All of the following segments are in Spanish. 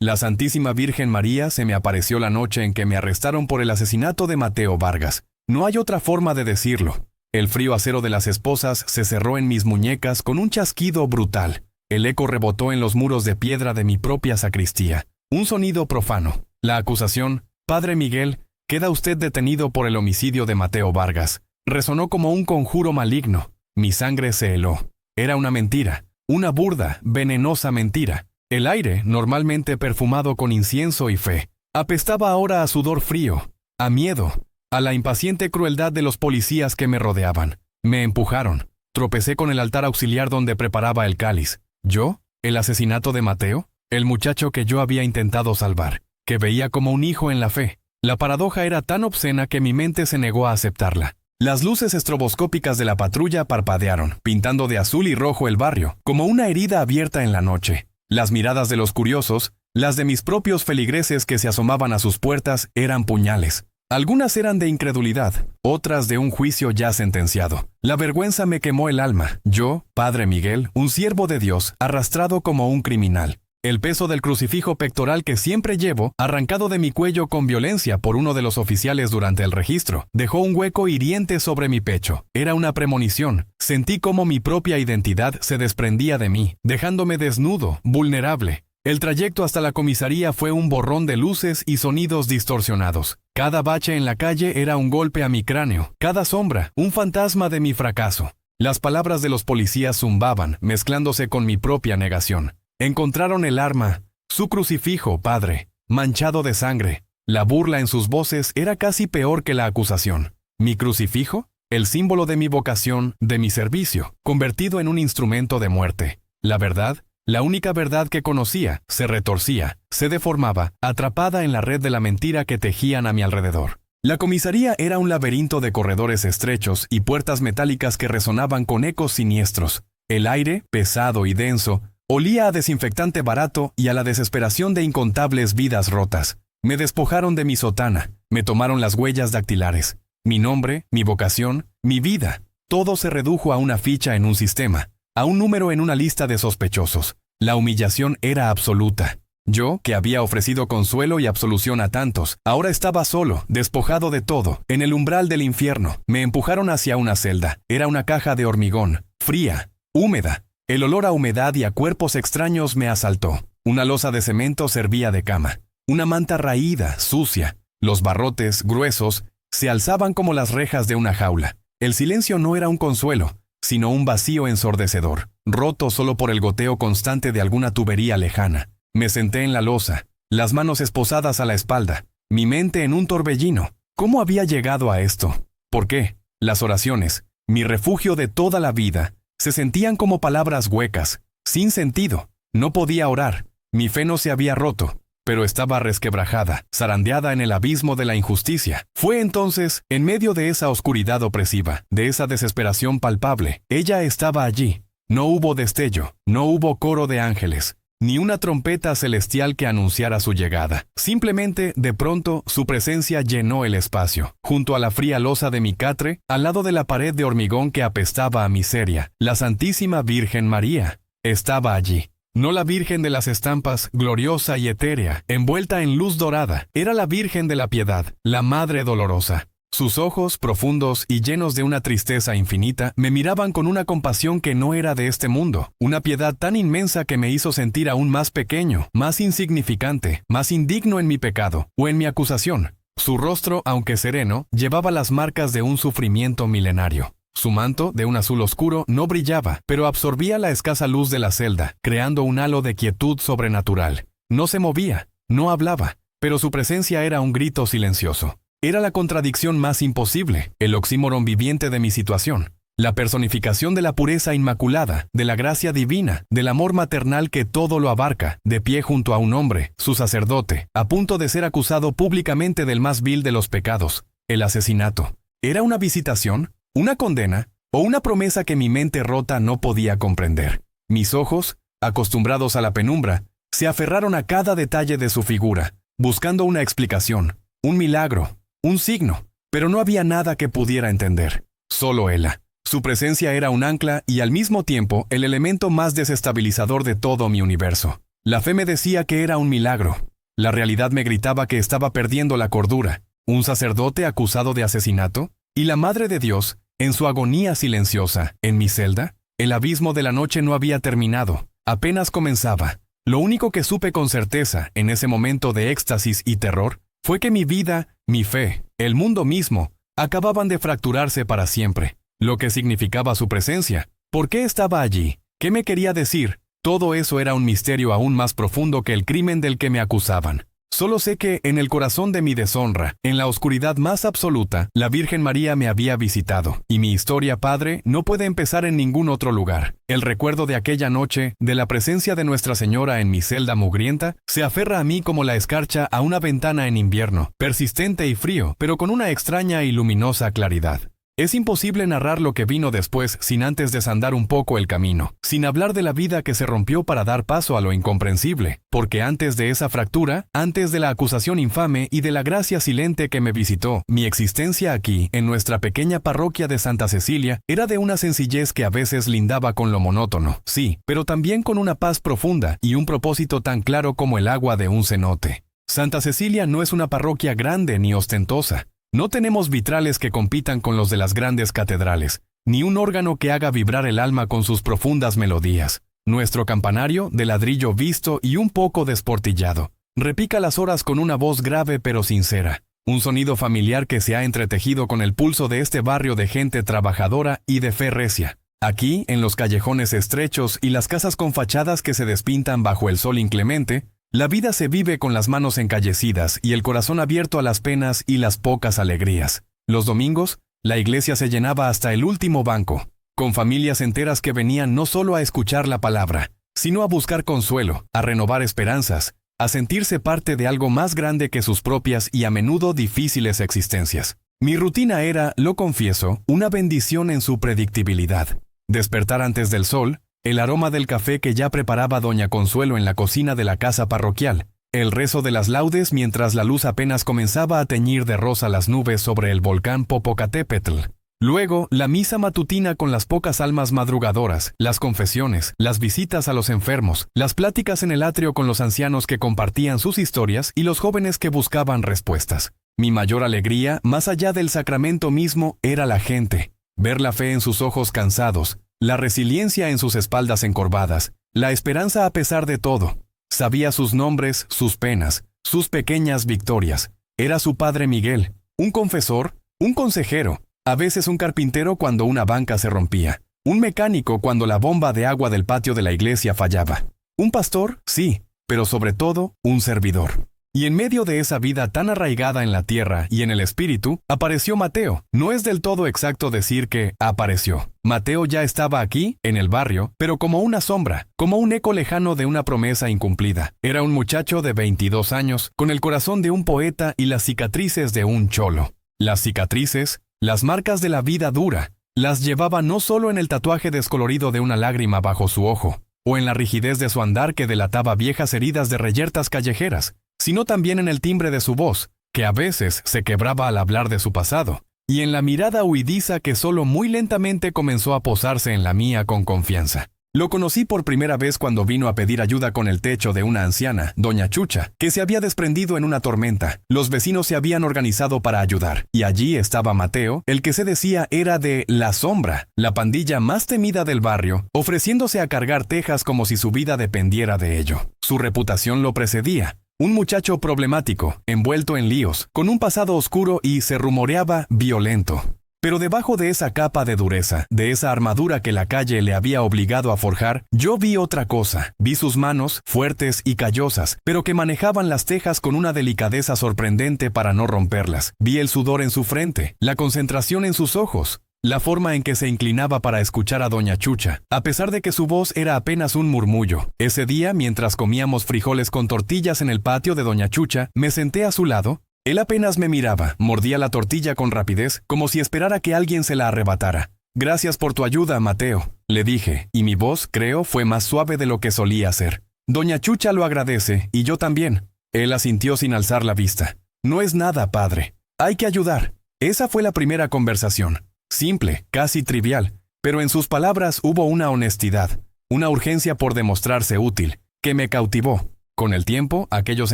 La Santísima Virgen María se me apareció la noche en que me arrestaron por el asesinato de Mateo Vargas. No hay otra forma de decirlo. El frío acero de las esposas se cerró en mis muñecas con un chasquido brutal. El eco rebotó en los muros de piedra de mi propia sacristía. Un sonido profano. La acusación: Padre Miguel, queda usted detenido por el homicidio de Mateo Vargas. Resonó como un conjuro maligno. Mi sangre se heló. Era una mentira. Una burda, venenosa mentira. El aire, normalmente perfumado con incienso y fe, apestaba ahora a sudor frío, a miedo, a la impaciente crueldad de los policías que me rodeaban. Me empujaron. Tropecé con el altar auxiliar donde preparaba el cáliz. ¿Yo? ¿El asesinato de Mateo? El muchacho que yo había intentado salvar, que veía como un hijo en la fe. La paradoja era tan obscena que mi mente se negó a aceptarla. Las luces estroboscópicas de la patrulla parpadearon, pintando de azul y rojo el barrio, como una herida abierta en la noche. Las miradas de los curiosos, las de mis propios feligreses que se asomaban a sus puertas, eran puñales. Algunas eran de incredulidad, otras de un juicio ya sentenciado. La vergüenza me quemó el alma. Yo, Padre Miguel, un siervo de Dios, arrastrado como un criminal. El peso del crucifijo pectoral que siempre llevo, arrancado de mi cuello con violencia por uno de los oficiales durante el registro, dejó un hueco hiriente sobre mi pecho. Era una premonición. Sentí cómo mi propia identidad se desprendía de mí, dejándome desnudo, vulnerable. El trayecto hasta la comisaría fue un borrón de luces y sonidos distorsionados. Cada bache en la calle era un golpe a mi cráneo, cada sombra, un fantasma de mi fracaso. Las palabras de los policías zumbaban, mezclándose con mi propia negación. Encontraron el arma, su crucifijo, padre, manchado de sangre. La burla en sus voces era casi peor que la acusación. ¿Mi crucifijo? El símbolo de mi vocación, de mi servicio, convertido en un instrumento de muerte. La verdad, la única verdad que conocía, se retorcía, se deformaba, atrapada en la red de la mentira que tejían a mi alrededor. La comisaría era un laberinto de corredores estrechos y puertas metálicas que resonaban con ecos siniestros. El aire, pesado y denso, olía a desinfectante barato y a la desesperación de incontables vidas rotas. Me despojaron de mi sotana, me tomaron las huellas dactilares. Mi nombre, mi vocación, mi vida. Todo se redujo a una ficha en un sistema, a un número en una lista de sospechosos. La humillación era absoluta. Yo, que había ofrecido consuelo y absolución a tantos, ahora estaba solo, despojado de todo, en el umbral del infierno. Me empujaron hacia una celda. Era una caja de hormigón, fría, húmeda. El olor a humedad y a cuerpos extraños me asaltó. Una losa de cemento servía de cama. Una manta raída, sucia. Los barrotes, gruesos, se alzaban como las rejas de una jaula. El silencio no era un consuelo, sino un vacío ensordecedor, roto solo por el goteo constante de alguna tubería lejana. Me senté en la losa, las manos esposadas a la espalda, mi mente en un torbellino. ¿Cómo había llegado a esto? ¿Por qué? Las oraciones, mi refugio de toda la vida, se sentían como palabras huecas, sin sentido. No podía orar. Mi fe no se había roto, pero estaba resquebrajada, zarandeada en el abismo de la injusticia. Fue entonces, en medio de esa oscuridad opresiva, de esa desesperación palpable, ella estaba allí. No hubo destello, no hubo coro de ángeles, ni una trompeta celestial que anunciara su llegada. Simplemente, de pronto, su presencia llenó el espacio. Junto a la fría losa de mi catre, al lado de la pared de hormigón que apestaba a miseria, la Santísima Virgen María estaba allí. No la Virgen de las estampas, gloriosa y etérea, envuelta en luz dorada. Era la Virgen de la Piedad, la Madre Dolorosa. Sus ojos, profundos y llenos de una tristeza infinita, me miraban con una compasión que no era de este mundo, una piedad tan inmensa que me hizo sentir aún más pequeño, más insignificante, más indigno en mi pecado, o en mi acusación. Su rostro, aunque sereno, llevaba las marcas de un sufrimiento milenario. Su manto, de un azul oscuro, no brillaba, pero absorbía la escasa luz de la celda, creando un halo de quietud sobrenatural. No se movía, no hablaba, pero su presencia era un grito silencioso. Era la contradicción más imposible, el oxímoron viviente de mi situación, la personificación de la pureza inmaculada, de la gracia divina, del amor maternal que todo lo abarca, de pie junto a un hombre, su sacerdote, a punto de ser acusado públicamente del más vil de los pecados, el asesinato. ¿Era una visitación, una condena, o una promesa que mi mente rota no podía comprender? Mis ojos, acostumbrados a la penumbra, se aferraron a cada detalle de su figura, buscando una explicación, un milagro, un signo, pero no había nada que pudiera entender. Solo ella. Su presencia era un ancla y al mismo tiempo el elemento más desestabilizador de todo mi universo. La fe me decía que era un milagro. La realidad me gritaba que estaba perdiendo la cordura. Un sacerdote acusado de asesinato, y la Madre de Dios, en su agonía silenciosa, en mi celda. El abismo de la noche no había terminado, apenas comenzaba. Lo único que supe con certeza, en ese momento de éxtasis y terror, fue que mi vida, mi fe, el mundo mismo, acababan de fracturarse para siempre. Lo que significaba su presencia. ¿Por qué estaba allí? ¿Qué me quería decir? Todo eso era un misterio aún más profundo que el crimen del que me acusaban. Solo sé que, en el corazón de mi deshonra, en la oscuridad más absoluta, la Virgen María me había visitado, y mi historia, Padre, no puede empezar en ningún otro lugar. El recuerdo de aquella noche, de la presencia de Nuestra Señora en mi celda mugrienta, se aferra a mí como la escarcha a una ventana en invierno, persistente y frío, pero con una extraña y luminosa claridad. Es imposible narrar lo que vino después sin antes desandar un poco el camino, sin hablar de la vida que se rompió para dar paso a lo incomprensible, porque antes de esa fractura, antes de la acusación infame y de la gracia silente que me visitó, mi existencia aquí, en nuestra pequeña parroquia de Santa Cecilia, era de una sencillez que a veces lindaba con lo monótono, sí, pero también con una paz profunda y un propósito tan claro como el agua de un cenote. Santa Cecilia no es una parroquia grande ni ostentosa. No tenemos vitrales que compitan con los de las grandes catedrales, ni un órgano que haga vibrar el alma con sus profundas melodías. Nuestro campanario, de ladrillo visto y un poco desportillado, repica las horas con una voz grave pero sincera, un sonido familiar que se ha entretejido con el pulso de este barrio de gente trabajadora y de fe recia. Aquí, en los callejones estrechos y las casas con fachadas que se despintan bajo el sol inclemente, la vida se vive con las manos encallecidas y el corazón abierto a las penas y las pocas alegrías. Los domingos, la iglesia se llenaba hasta el último banco, con familias enteras que venían no solo a escuchar la palabra, sino a buscar consuelo, a renovar esperanzas, a sentirse parte de algo más grande que sus propias y a menudo difíciles existencias. Mi rutina era, lo confieso, una bendición en su predictibilidad. Despertar antes del sol, el aroma del café que ya preparaba doña Consuelo en la cocina de la casa parroquial, el rezo de las laudes mientras la luz apenas comenzaba a teñir de rosa las nubes sobre el volcán Popocatépetl. Luego, la misa matutina con las pocas almas madrugadoras, las confesiones, las visitas a los enfermos, las pláticas en el atrio con los ancianos que compartían sus historias y los jóvenes que buscaban respuestas. Mi mayor alegría, más allá del sacramento mismo, era la gente. Ver la fe en sus ojos cansados, la resiliencia en sus espaldas encorvadas, la esperanza a pesar de todo. Sabía sus nombres, sus penas, sus pequeñas victorias. Era su padre Miguel, un confesor, un consejero, a veces un carpintero cuando una banca se rompía, un mecánico cuando la bomba de agua del patio de la iglesia fallaba. Un pastor, sí, pero sobre todo, un servidor. Y en medio de esa vida tan arraigada en la tierra y en el espíritu, apareció Mateo. No es del todo exacto decir que apareció. Mateo ya estaba aquí, en el barrio, pero como una sombra, como un eco lejano de una promesa incumplida. Era un muchacho de 22 años, con el corazón de un poeta y las cicatrices de un cholo. Las cicatrices, las marcas de la vida dura, las llevaba no solo en el tatuaje descolorido de una lágrima bajo su ojo, o en la rigidez de su andar que delataba viejas heridas de reyertas callejeras, sino también en el timbre de su voz, que a veces se quebraba al hablar de su pasado, y en la mirada huidiza que solo muy lentamente comenzó a posarse en la mía con confianza. Lo conocí por primera vez cuando vino a pedir ayuda con el techo de una anciana, doña Chucha, que se había desprendido en una tormenta. Los vecinos se habían organizado para ayudar, y allí estaba Mateo, el que se decía era de La Sombra, la pandilla más temida del barrio, ofreciéndose a cargar tejas como si su vida dependiera de ello. Su reputación lo precedía. Un muchacho problemático, envuelto en líos, con un pasado oscuro y, se rumoreaba, violento. Pero debajo de esa capa de dureza, de esa armadura que la calle le había obligado a forjar, yo vi otra cosa. Vi sus manos, fuertes y callosas, pero que manejaban las tejas con una delicadeza sorprendente para no romperlas. Vi el sudor en su frente, la concentración en sus ojos, la forma en que se inclinaba para escuchar a doña Chucha, a pesar de que su voz era apenas un murmullo. Ese día, mientras comíamos frijoles con tortillas en el patio de doña Chucha, me senté a su lado. Él apenas me miraba, mordía la tortilla con rapidez, como si esperara que alguien se la arrebatara. «Gracias por tu ayuda, Mateo», le dije, y mi voz, creo, fue más suave de lo que solía ser. «Doña Chucha lo agradece, y yo también». Él asintió sin alzar la vista. «No es nada, padre. Hay que ayudar». Esa fue la primera conversación. Simple, casi trivial, pero en sus palabras hubo una honestidad, una urgencia por demostrarse útil. que me cautivó. Con el tiempo, aquellos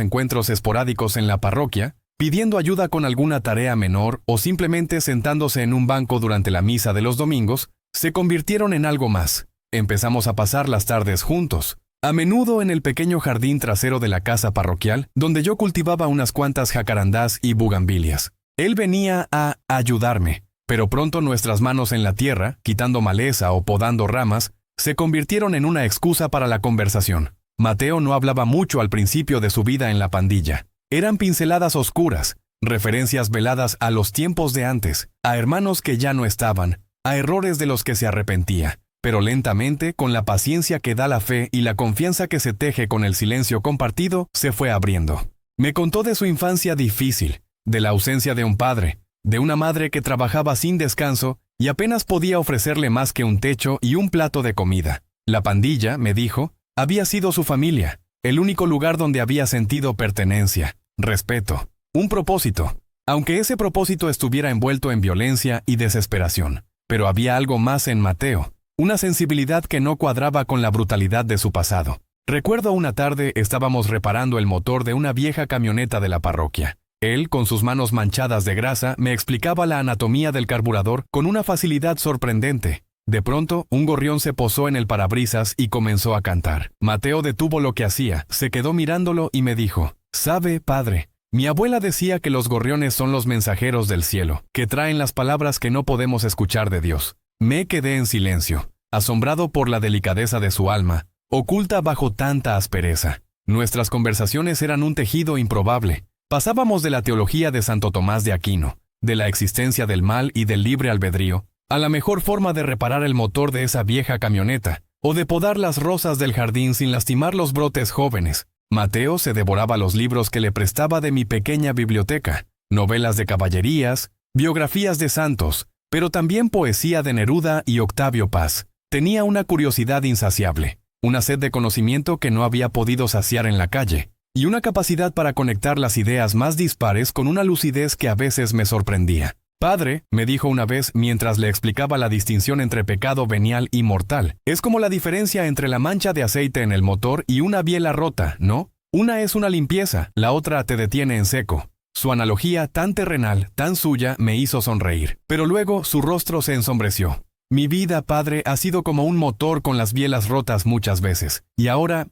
encuentros esporádicos en la parroquia, pidiendo ayuda con alguna tarea menor o simplemente sentándose en un banco durante la misa de los domingos, se convirtieron en algo más. Empezamos a pasar las tardes juntos, a menudo en el pequeño jardín trasero de la casa parroquial, donde yo cultivaba unas cuantas jacarandás y bugambilias. Él venía a ayudarme, pero pronto nuestras manos en la tierra, quitando maleza o podando ramas, se convirtieron en una excusa para la conversación. Mateo no hablaba mucho al principio de su vida en la pandilla. Eran pinceladas oscuras, referencias veladas a los tiempos de antes, a hermanos que ya no estaban, a errores de los que se arrepentía. Pero lentamente, con la paciencia que da la fe y la confianza que se teje con el silencio compartido, se fue abriendo. Me contó de su infancia difícil, de la ausencia de un padre, de una madre que trabajaba sin descanso y apenas podía ofrecerle más que un techo y un plato de comida. La pandilla, me dijo, había sido su familia, el único lugar donde había sentido pertenencia, respeto, un propósito, aunque ese propósito estuviera envuelto en violencia y desesperación. Pero había algo más en Mateo, una sensibilidad que no cuadraba con la brutalidad de su pasado. Recuerdo una tarde estábamos reparando el motor de una vieja camioneta de la parroquia. Él, con sus manos manchadas de grasa, me explicaba la anatomía del carburador con una facilidad sorprendente. De pronto, un gorrión se posó en el parabrisas y comenzó a cantar. Mateo detuvo lo que hacía, se quedó mirándolo y me dijo, «¿Sabe, padre? Mi abuela decía que los gorriones son los mensajeros del cielo, que traen las palabras que no podemos escuchar de Dios». Me quedé en silencio, asombrado por la delicadeza de su alma, oculta bajo tanta aspereza. Nuestras conversaciones eran un tejido improbable. Pasábamos de la teología de Santo Tomás de Aquino, de la existencia del mal y del libre albedrío, a la mejor forma de reparar el motor de esa vieja camioneta, o de podar las rosas del jardín sin lastimar los brotes jóvenes. Mateo se devoraba los libros que le prestaba de mi pequeña biblioteca, novelas de caballerías, biografías de santos, pero también poesía de Neruda y Octavio Paz. Tenía una curiosidad insaciable, una sed de conocimiento que no había podido saciar en la calle, y una capacidad para conectar las ideas más dispares con una lucidez que a veces me sorprendía. «Padre», me dijo una vez mientras le explicaba la distinción entre pecado venial y mortal, «es como la diferencia entre la mancha de aceite en el motor y una biela rota, ¿no? Una es una limpieza, la otra te detiene en seco». Su analogía tan terrenal, tan suya, me hizo sonreír. Pero luego su rostro se ensombreció. «Mi vida, padre, ha sido como un motor con las bielas rotas muchas veces. Y ahora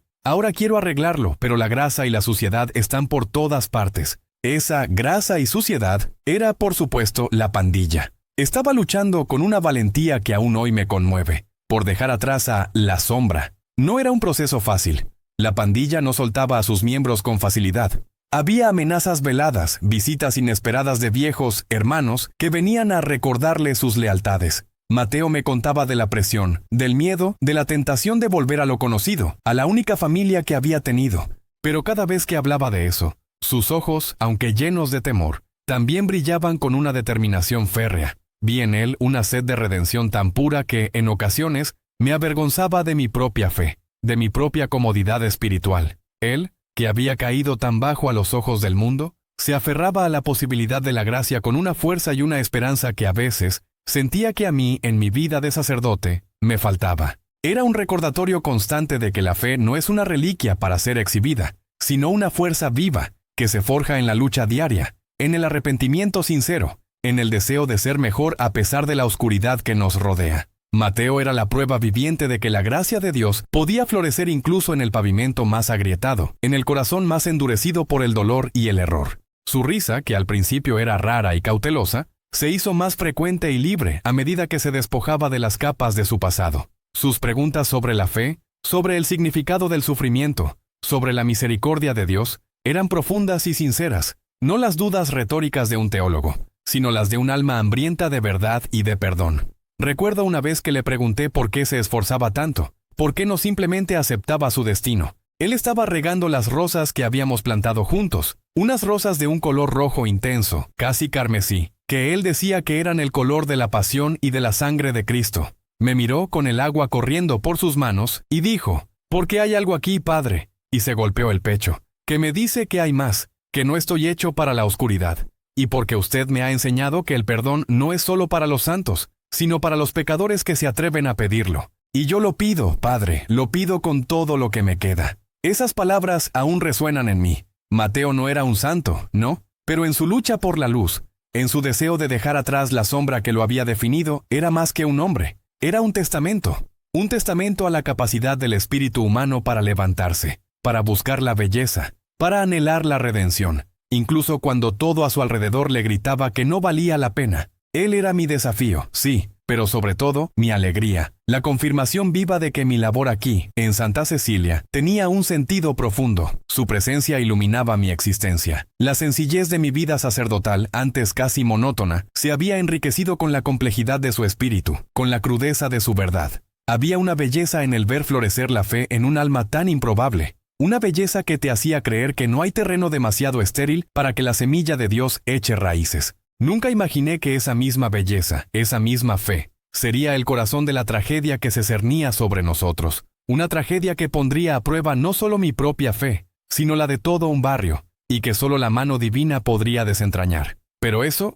quiero arreglarlo, pero la grasa y la suciedad están por todas partes». Esa grasa y suciedad era, por supuesto, la pandilla. Estaba luchando con una valentía que aún hoy me conmueve, por dejar atrás a la sombra. No era un proceso fácil. La pandilla no soltaba a sus miembros con facilidad. Había amenazas veladas, visitas inesperadas de viejos hermanos que venían a recordarle sus lealtades. Mateo me contaba de la presión, del miedo, de la tentación de volver a lo conocido, a la única familia que había tenido. Pero cada vez que hablaba de eso, sus ojos, aunque llenos de temor, también brillaban con una determinación férrea. Vi en él una sed de redención tan pura que, en ocasiones, me avergonzaba de mi propia fe, de mi propia comodidad espiritual. Él, que había caído tan bajo a los ojos del mundo, se aferraba a la posibilidad de la gracia con una fuerza y una esperanza que a veces sentía que a mí, en mi vida de sacerdote, me faltaba. Era un recordatorio constante de que la fe no es una reliquia para ser exhibida, sino una fuerza viva, que se forja en la lucha diaria, en el arrepentimiento sincero, en el deseo de ser mejor a pesar de la oscuridad que nos rodea. Mateo era la prueba viviente de que la gracia de Dios podía florecer incluso en el pavimento más agrietado, en el corazón más endurecido por el dolor y el error. Su risa, que al principio era rara y cautelosa, se hizo más frecuente y libre a medida que se despojaba de las capas de su pasado. Sus preguntas sobre la fe, sobre el significado del sufrimiento, sobre la misericordia de Dios, eran profundas y sinceras, no las dudas retóricas de un teólogo, sino las de un alma hambrienta de verdad y de perdón. Recuerdo una vez que le pregunté por qué se esforzaba tanto, por qué no simplemente aceptaba su destino. Él estaba regando las rosas que habíamos plantado juntos, unas rosas de un color rojo intenso, casi carmesí, que él decía que eran el color de la pasión y de la sangre de Cristo. Me miró con el agua corriendo por sus manos y dijo, «¿Por qué hay algo aquí, padre?» Y se golpeó el pecho. «Que me dice que hay más, que no estoy hecho para la oscuridad, y porque usted me ha enseñado que el perdón no es solo para los santos, sino para los pecadores que se atreven a pedirlo. Y yo lo pido, Padre, lo pido con todo lo que me queda». Esas palabras aún resuenan en mí. Mateo no era un santo, ¿no? Pero en su lucha por la luz, en su deseo de dejar atrás la sombra que lo había definido, era más que un hombre. Era un testamento a la capacidad del espíritu humano para levantarse, para buscar la belleza, para anhelar la redención, incluso cuando todo a su alrededor le gritaba que no valía la pena. Él era mi desafío, sí, pero sobre todo, mi alegría, la confirmación viva de que mi labor aquí, en Santa Cecilia, tenía un sentido profundo. Su presencia iluminaba mi existencia. La sencillez de mi vida sacerdotal, antes casi monótona, se había enriquecido con la complejidad de su espíritu, con la crudeza de su verdad. Había una belleza en el ver florecer la fe en un alma tan improbable, una belleza que te hacía creer que no hay terreno demasiado estéril para que la semilla de Dios eche raíces. Nunca imaginé que esa misma belleza, esa misma fe, sería el corazón de la tragedia que se cernía sobre nosotros. Una tragedia que pondría a prueba no solo mi propia fe, sino la de todo un barrio, y que solo la mano divina podría desentrañar. Pero eso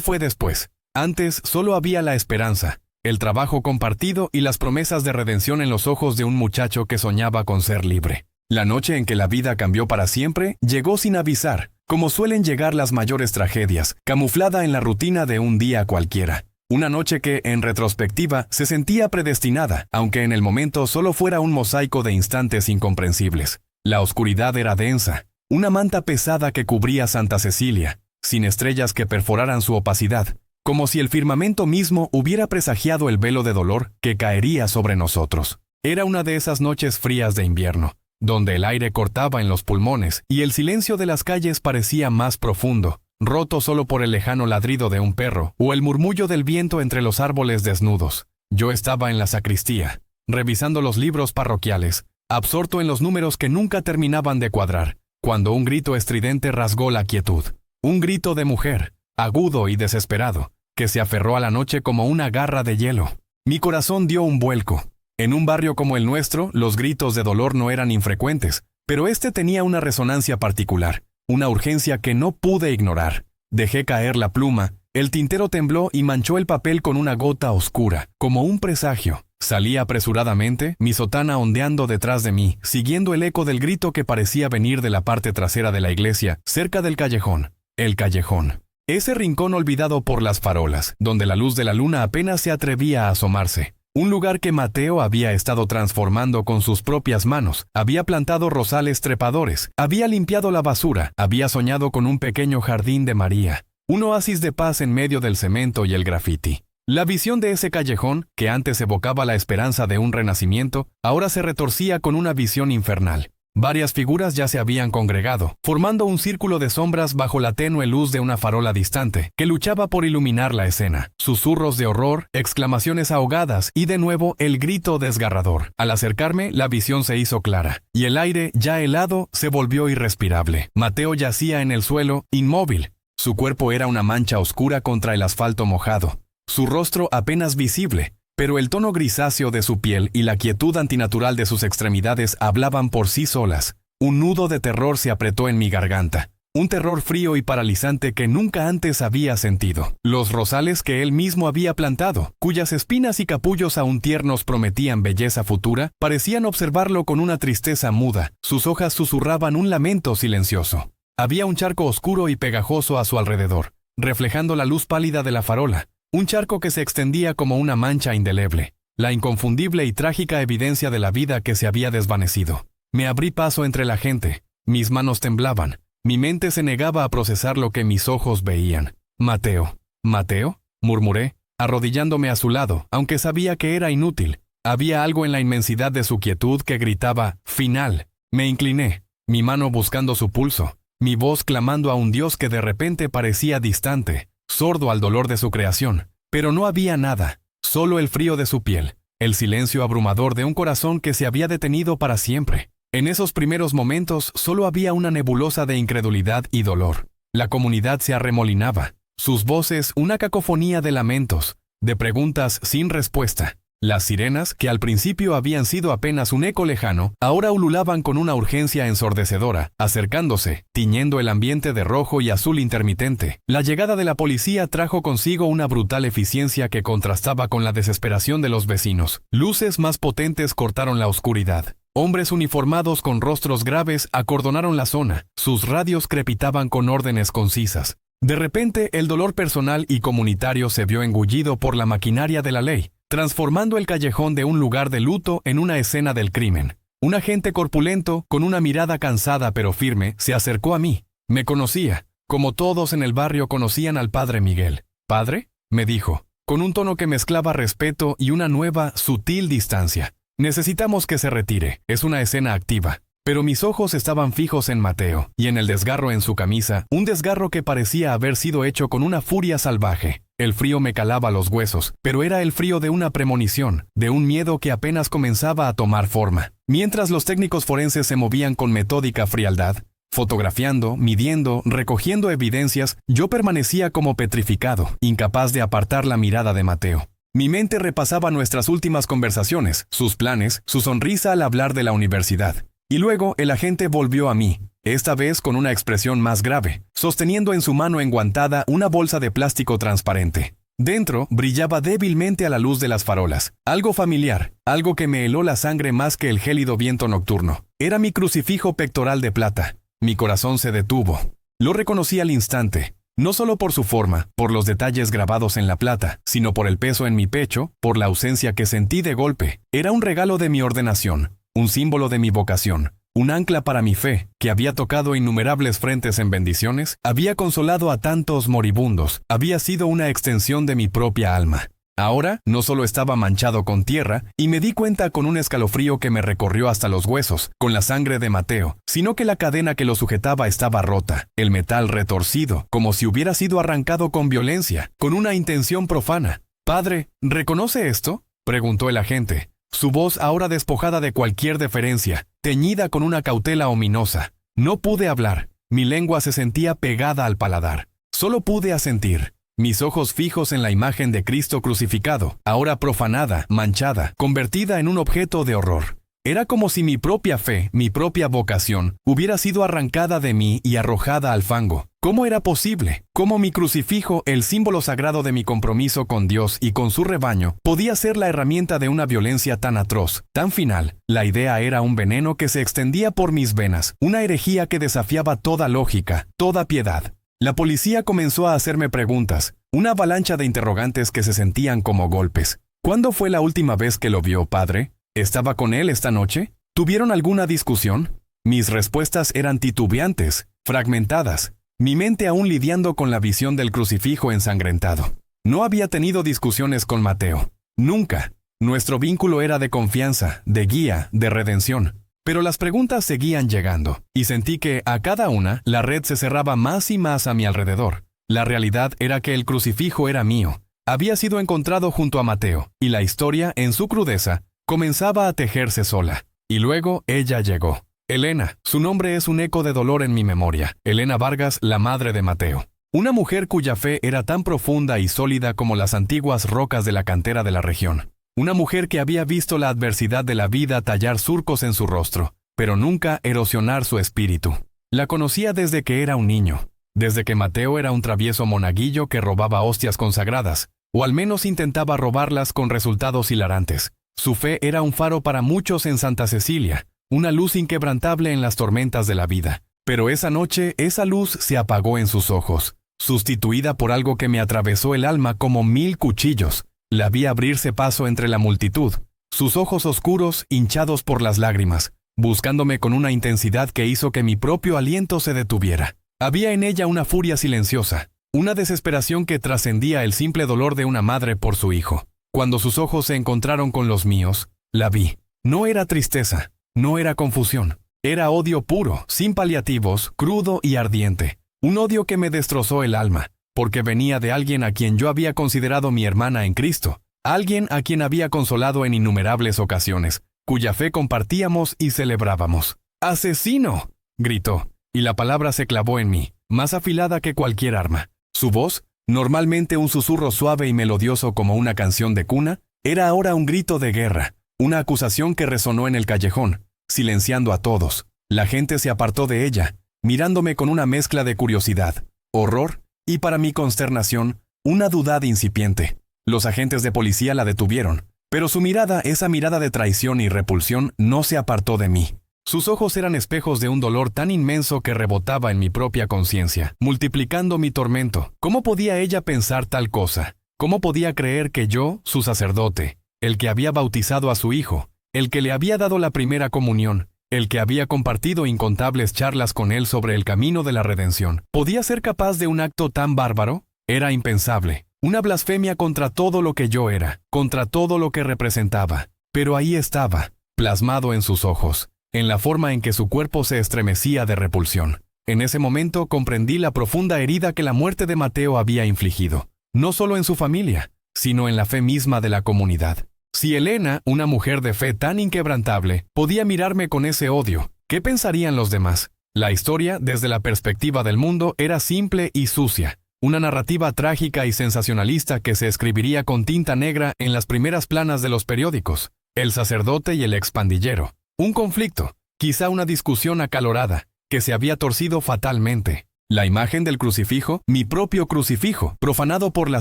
fue después. Antes solo había la esperanza, el trabajo compartido y las promesas de redención en los ojos de un muchacho que soñaba con ser libre. La noche en que la vida cambió para siempre llegó sin avisar, como suelen llegar las mayores tragedias, camuflada en la rutina de un día cualquiera. Una noche que, en retrospectiva, se sentía predestinada, aunque en el momento solo fuera un mosaico de instantes incomprensibles. La oscuridad era densa, una manta pesada que cubría Santa Cecilia, sin estrellas que perforaran su opacidad, como si el firmamento mismo hubiera presagiado el velo de dolor que caería sobre nosotros. Era una de esas noches frías de invierno, donde el aire cortaba en los pulmones y el silencio de las calles parecía más profundo, roto solo por el lejano ladrido de un perro o el murmullo del viento entre los árboles desnudos. Yo estaba en la sacristía, revisando los libros parroquiales, absorto en los números que nunca terminaban de cuadrar, cuando un grito estridente rasgó la quietud. Un grito de mujer, agudo y desesperado, que se aferró a la noche como una garra de hielo. Mi corazón dio un vuelco. En un barrio como el nuestro, los gritos de dolor no eran infrecuentes, pero este tenía una resonancia particular, una urgencia que no pude ignorar. Dejé caer la pluma, el tintero tembló y manchó el papel con una gota oscura, como un presagio. Salí apresuradamente, mi sotana ondeando detrás de mí, siguiendo el eco del grito que parecía venir de la parte trasera de la iglesia, cerca del callejón. El callejón. Ese rincón olvidado por las farolas, donde la luz de la luna apenas se atrevía a asomarse. Un lugar que Mateo había estado transformando con sus propias manos. Había plantado rosales trepadores, había limpiado la basura, había soñado con un pequeño jardín de María, un oasis de paz en medio del cemento y el grafiti. La visión de ese callejón, que antes evocaba la esperanza de un renacimiento, ahora se retorcía con una visión infernal. Varias figuras ya se habían congregado, formando un círculo de sombras bajo la tenue luz de una farola distante, que luchaba por iluminar la escena. Susurros de horror, exclamaciones ahogadas y de nuevo el grito desgarrador. Al acercarme, la visión se hizo clara, y el aire, ya helado, se volvió irrespirable. Mateo yacía en el suelo, inmóvil. Su cuerpo era una mancha oscura contra el asfalto mojado. Su rostro apenas visible, pero el tono grisáceo de su piel y la quietud antinatural de sus extremidades hablaban por sí solas. Un nudo de terror se apretó en mi garganta, un terror frío y paralizante que nunca antes había sentido. Los rosales que él mismo había plantado, cuyas espinas y capullos aún tiernos prometían belleza futura, parecían observarlo con una tristeza muda. Sus hojas susurraban un lamento silencioso. Había un charco oscuro y pegajoso a su alrededor, reflejando la luz pálida de la farola. Un charco que se extendía como una mancha indeleble, la inconfundible y trágica evidencia de la vida que se había desvanecido. Me abrí paso entre la gente, mis manos temblaban, mi mente se negaba a procesar lo que mis ojos veían. Mateo. ¿Mateo? Murmuré, arrodillándome a su lado, aunque sabía que era inútil. Había algo en la inmensidad de su quietud que gritaba, final. Me incliné, mi mano buscando su pulso, mi voz clamando a un Dios que de repente parecía distante, sordo al dolor de su creación. Pero no había nada, solo el frío de su piel, el silencio abrumador de un corazón que se había detenido para siempre. En esos primeros momentos solo había una nebulosa de incredulidad y dolor. La comunidad se arremolinaba, sus voces una cacofonía de lamentos, de preguntas sin respuesta. Las sirenas, que al principio habían sido apenas un eco lejano, ahora ululaban con una urgencia ensordecedora, acercándose, tiñendo el ambiente de rojo y azul intermitente. La llegada de la policía trajo consigo una brutal eficiencia que contrastaba con la desesperación de los vecinos. Luces más potentes cortaron la oscuridad. Hombres uniformados con rostros graves acordonaron la zona. Sus radios crepitaban con órdenes concisas. De repente, el dolor personal y comunitario se vio engullido por la maquinaria de la ley, transformando el callejón de un lugar de luto en una escena del crimen. Un agente corpulento, con una mirada cansada pero firme, se acercó a mí. Me conocía, como todos en el barrio conocían al padre Miguel. «¿Padre?», me dijo, con un tono que mezclaba respeto y una nueva, sutil distancia. «Necesitamos que se retire, es una escena activa». Pero mis ojos estaban fijos en Mateo, y en el desgarro en su camisa, un desgarro que parecía haber sido hecho con una furia salvaje. El frío me calaba los huesos, pero era el frío de una premonición, de un miedo que apenas comenzaba a tomar forma. Mientras los técnicos forenses se movían con metódica frialdad, fotografiando, midiendo, recogiendo evidencias, yo permanecía como petrificado, incapaz de apartar la mirada de Mateo. Mi mente repasaba nuestras últimas conversaciones, sus planes, su sonrisa al hablar de la universidad. Y luego el agente volvió a mí, esta vez con una expresión más grave, sosteniendo en su mano enguantada una bolsa de plástico transparente. Dentro brillaba débilmente a la luz de las farolas, algo familiar, algo que me heló la sangre más que el gélido viento nocturno. Era mi crucifijo pectoral de plata. Mi corazón se detuvo. Lo reconocí al instante, no solo por su forma, por los detalles grabados en la plata, sino por el peso en mi pecho, por la ausencia que sentí de golpe. Era un regalo de mi ordenación. Un símbolo de mi vocación, un ancla para mi fe, que había tocado innumerables frentes en bendiciones, había consolado a tantos moribundos, había sido una extensión de mi propia alma. Ahora no solo estaba manchado con tierra, y me di cuenta con un escalofrío que me recorrió hasta los huesos, con la sangre de Mateo, sino que la cadena que lo sujetaba estaba rota, el metal retorcido, como si hubiera sido arrancado con violencia, con una intención profana. «Padre, ¿reconoce esto?», preguntó el agente. Su voz ahora despojada de cualquier deferencia, teñida con una cautela ominosa. No pude hablar. Mi lengua se sentía pegada al paladar. Solo pude asentir. Mis ojos fijos en la imagen de Cristo crucificado, ahora profanada, manchada, convertida en un objeto de horror. Era como si mi propia fe, mi propia vocación, hubiera sido arrancada de mí y arrojada al fango. ¿Cómo era posible? ¿Cómo mi crucifijo, el símbolo sagrado de mi compromiso con Dios y con su rebaño, podía ser la herramienta de una violencia tan atroz, tan final? La idea era un veneno que se extendía por mis venas, una herejía que desafiaba toda lógica, toda piedad. La policía comenzó a hacerme preguntas, una avalancha de interrogantes que se sentían como golpes. ¿Cuándo fue la última vez que lo vio, padre? ¿Estaba con él esta noche? ¿Tuvieron alguna discusión? Mis respuestas eran titubeantes, fragmentadas. Mi mente aún lidiando con la visión del crucifijo ensangrentado. No había tenido discusiones con Mateo. Nunca. Nuestro vínculo era de confianza, de guía, de redención. Pero las preguntas seguían llegando, y sentí que, a cada una, la red se cerraba más y más a mi alrededor. La realidad era que el crucifijo era mío. Había sido encontrado junto a Mateo, y la historia, en su crudeza, comenzaba a tejerse sola. Y luego ella llegó. Elena, su nombre es un eco de dolor en mi memoria. Elena Vargas, la madre de Mateo. Una mujer cuya fe era tan profunda y sólida como las antiguas rocas de la cantera de la región. Una mujer que había visto la adversidad de la vida tallar surcos en su rostro, pero nunca erosionar su espíritu. La conocía desde que era un niño, desde que Mateo era un travieso monaguillo que robaba hostias consagradas, o al menos intentaba robarlas con resultados hilarantes. Su fe era un faro para muchos en Santa Cecilia, una luz inquebrantable en las tormentas de la vida. Pero esa noche, esa luz se apagó en sus ojos, sustituida por algo que me atravesó el alma como 1000 cuchillos. La vi abrirse paso entre la multitud, sus ojos oscuros, hinchados por las lágrimas, buscándome con una intensidad que hizo que mi propio aliento se detuviera. Había en ella una furia silenciosa, una desesperación que trascendía el simple dolor de una madre por su hijo. Cuando sus ojos se encontraron con los míos, la vi. No era tristeza. No era confusión, era odio puro, sin paliativos, crudo y ardiente. Un odio que me destrozó el alma, porque venía de alguien a quien yo había considerado mi hermana en Cristo, alguien a quien había consolado en innumerables ocasiones, cuya fe compartíamos y celebrábamos. ¡Asesino!, gritó, y la palabra se clavó en mí, más afilada que cualquier arma. Su voz, normalmente un susurro suave y melodioso como una canción de cuna, era ahora un grito de guerra, una acusación que resonó en el callejón, silenciando a todos. La gente se apartó de ella, mirándome con una mezcla de curiosidad, horror y, para mi consternación, una dudad incipiente. Los agentes de policía la detuvieron. Pero su mirada, esa mirada de traición y repulsión, no se apartó de mí. Sus ojos eran espejos de un dolor tan inmenso que rebotaba en mi propia conciencia, multiplicando mi tormento. ¿Cómo podía ella pensar tal cosa? ¿Cómo podía creer que yo, su sacerdote, el que había bautizado a su hijo, el que le había dado la primera comunión, el que había compartido incontables charlas con él sobre el camino de la redención, podía ser capaz de un acto tan bárbaro? Era impensable. Una blasfemia contra todo lo que yo era, contra todo lo que representaba. Pero ahí estaba, plasmado en sus ojos, en la forma en que su cuerpo se estremecía de repulsión. En ese momento comprendí la profunda herida que la muerte de Mateo había infligido, no solo en su familia, sino en la fe misma de la comunidad. Si Elena, una mujer de fe tan inquebrantable, podía mirarme con ese odio, ¿qué pensarían los demás? La historia, desde la perspectiva del mundo, era simple y sucia. Una narrativa trágica y sensacionalista que se escribiría con tinta negra en las primeras planas de los periódicos. El sacerdote y el expandillero. Un conflicto, quizá una discusión acalorada, que se había torcido fatalmente. La imagen del crucifijo, mi propio crucifijo, profanado por la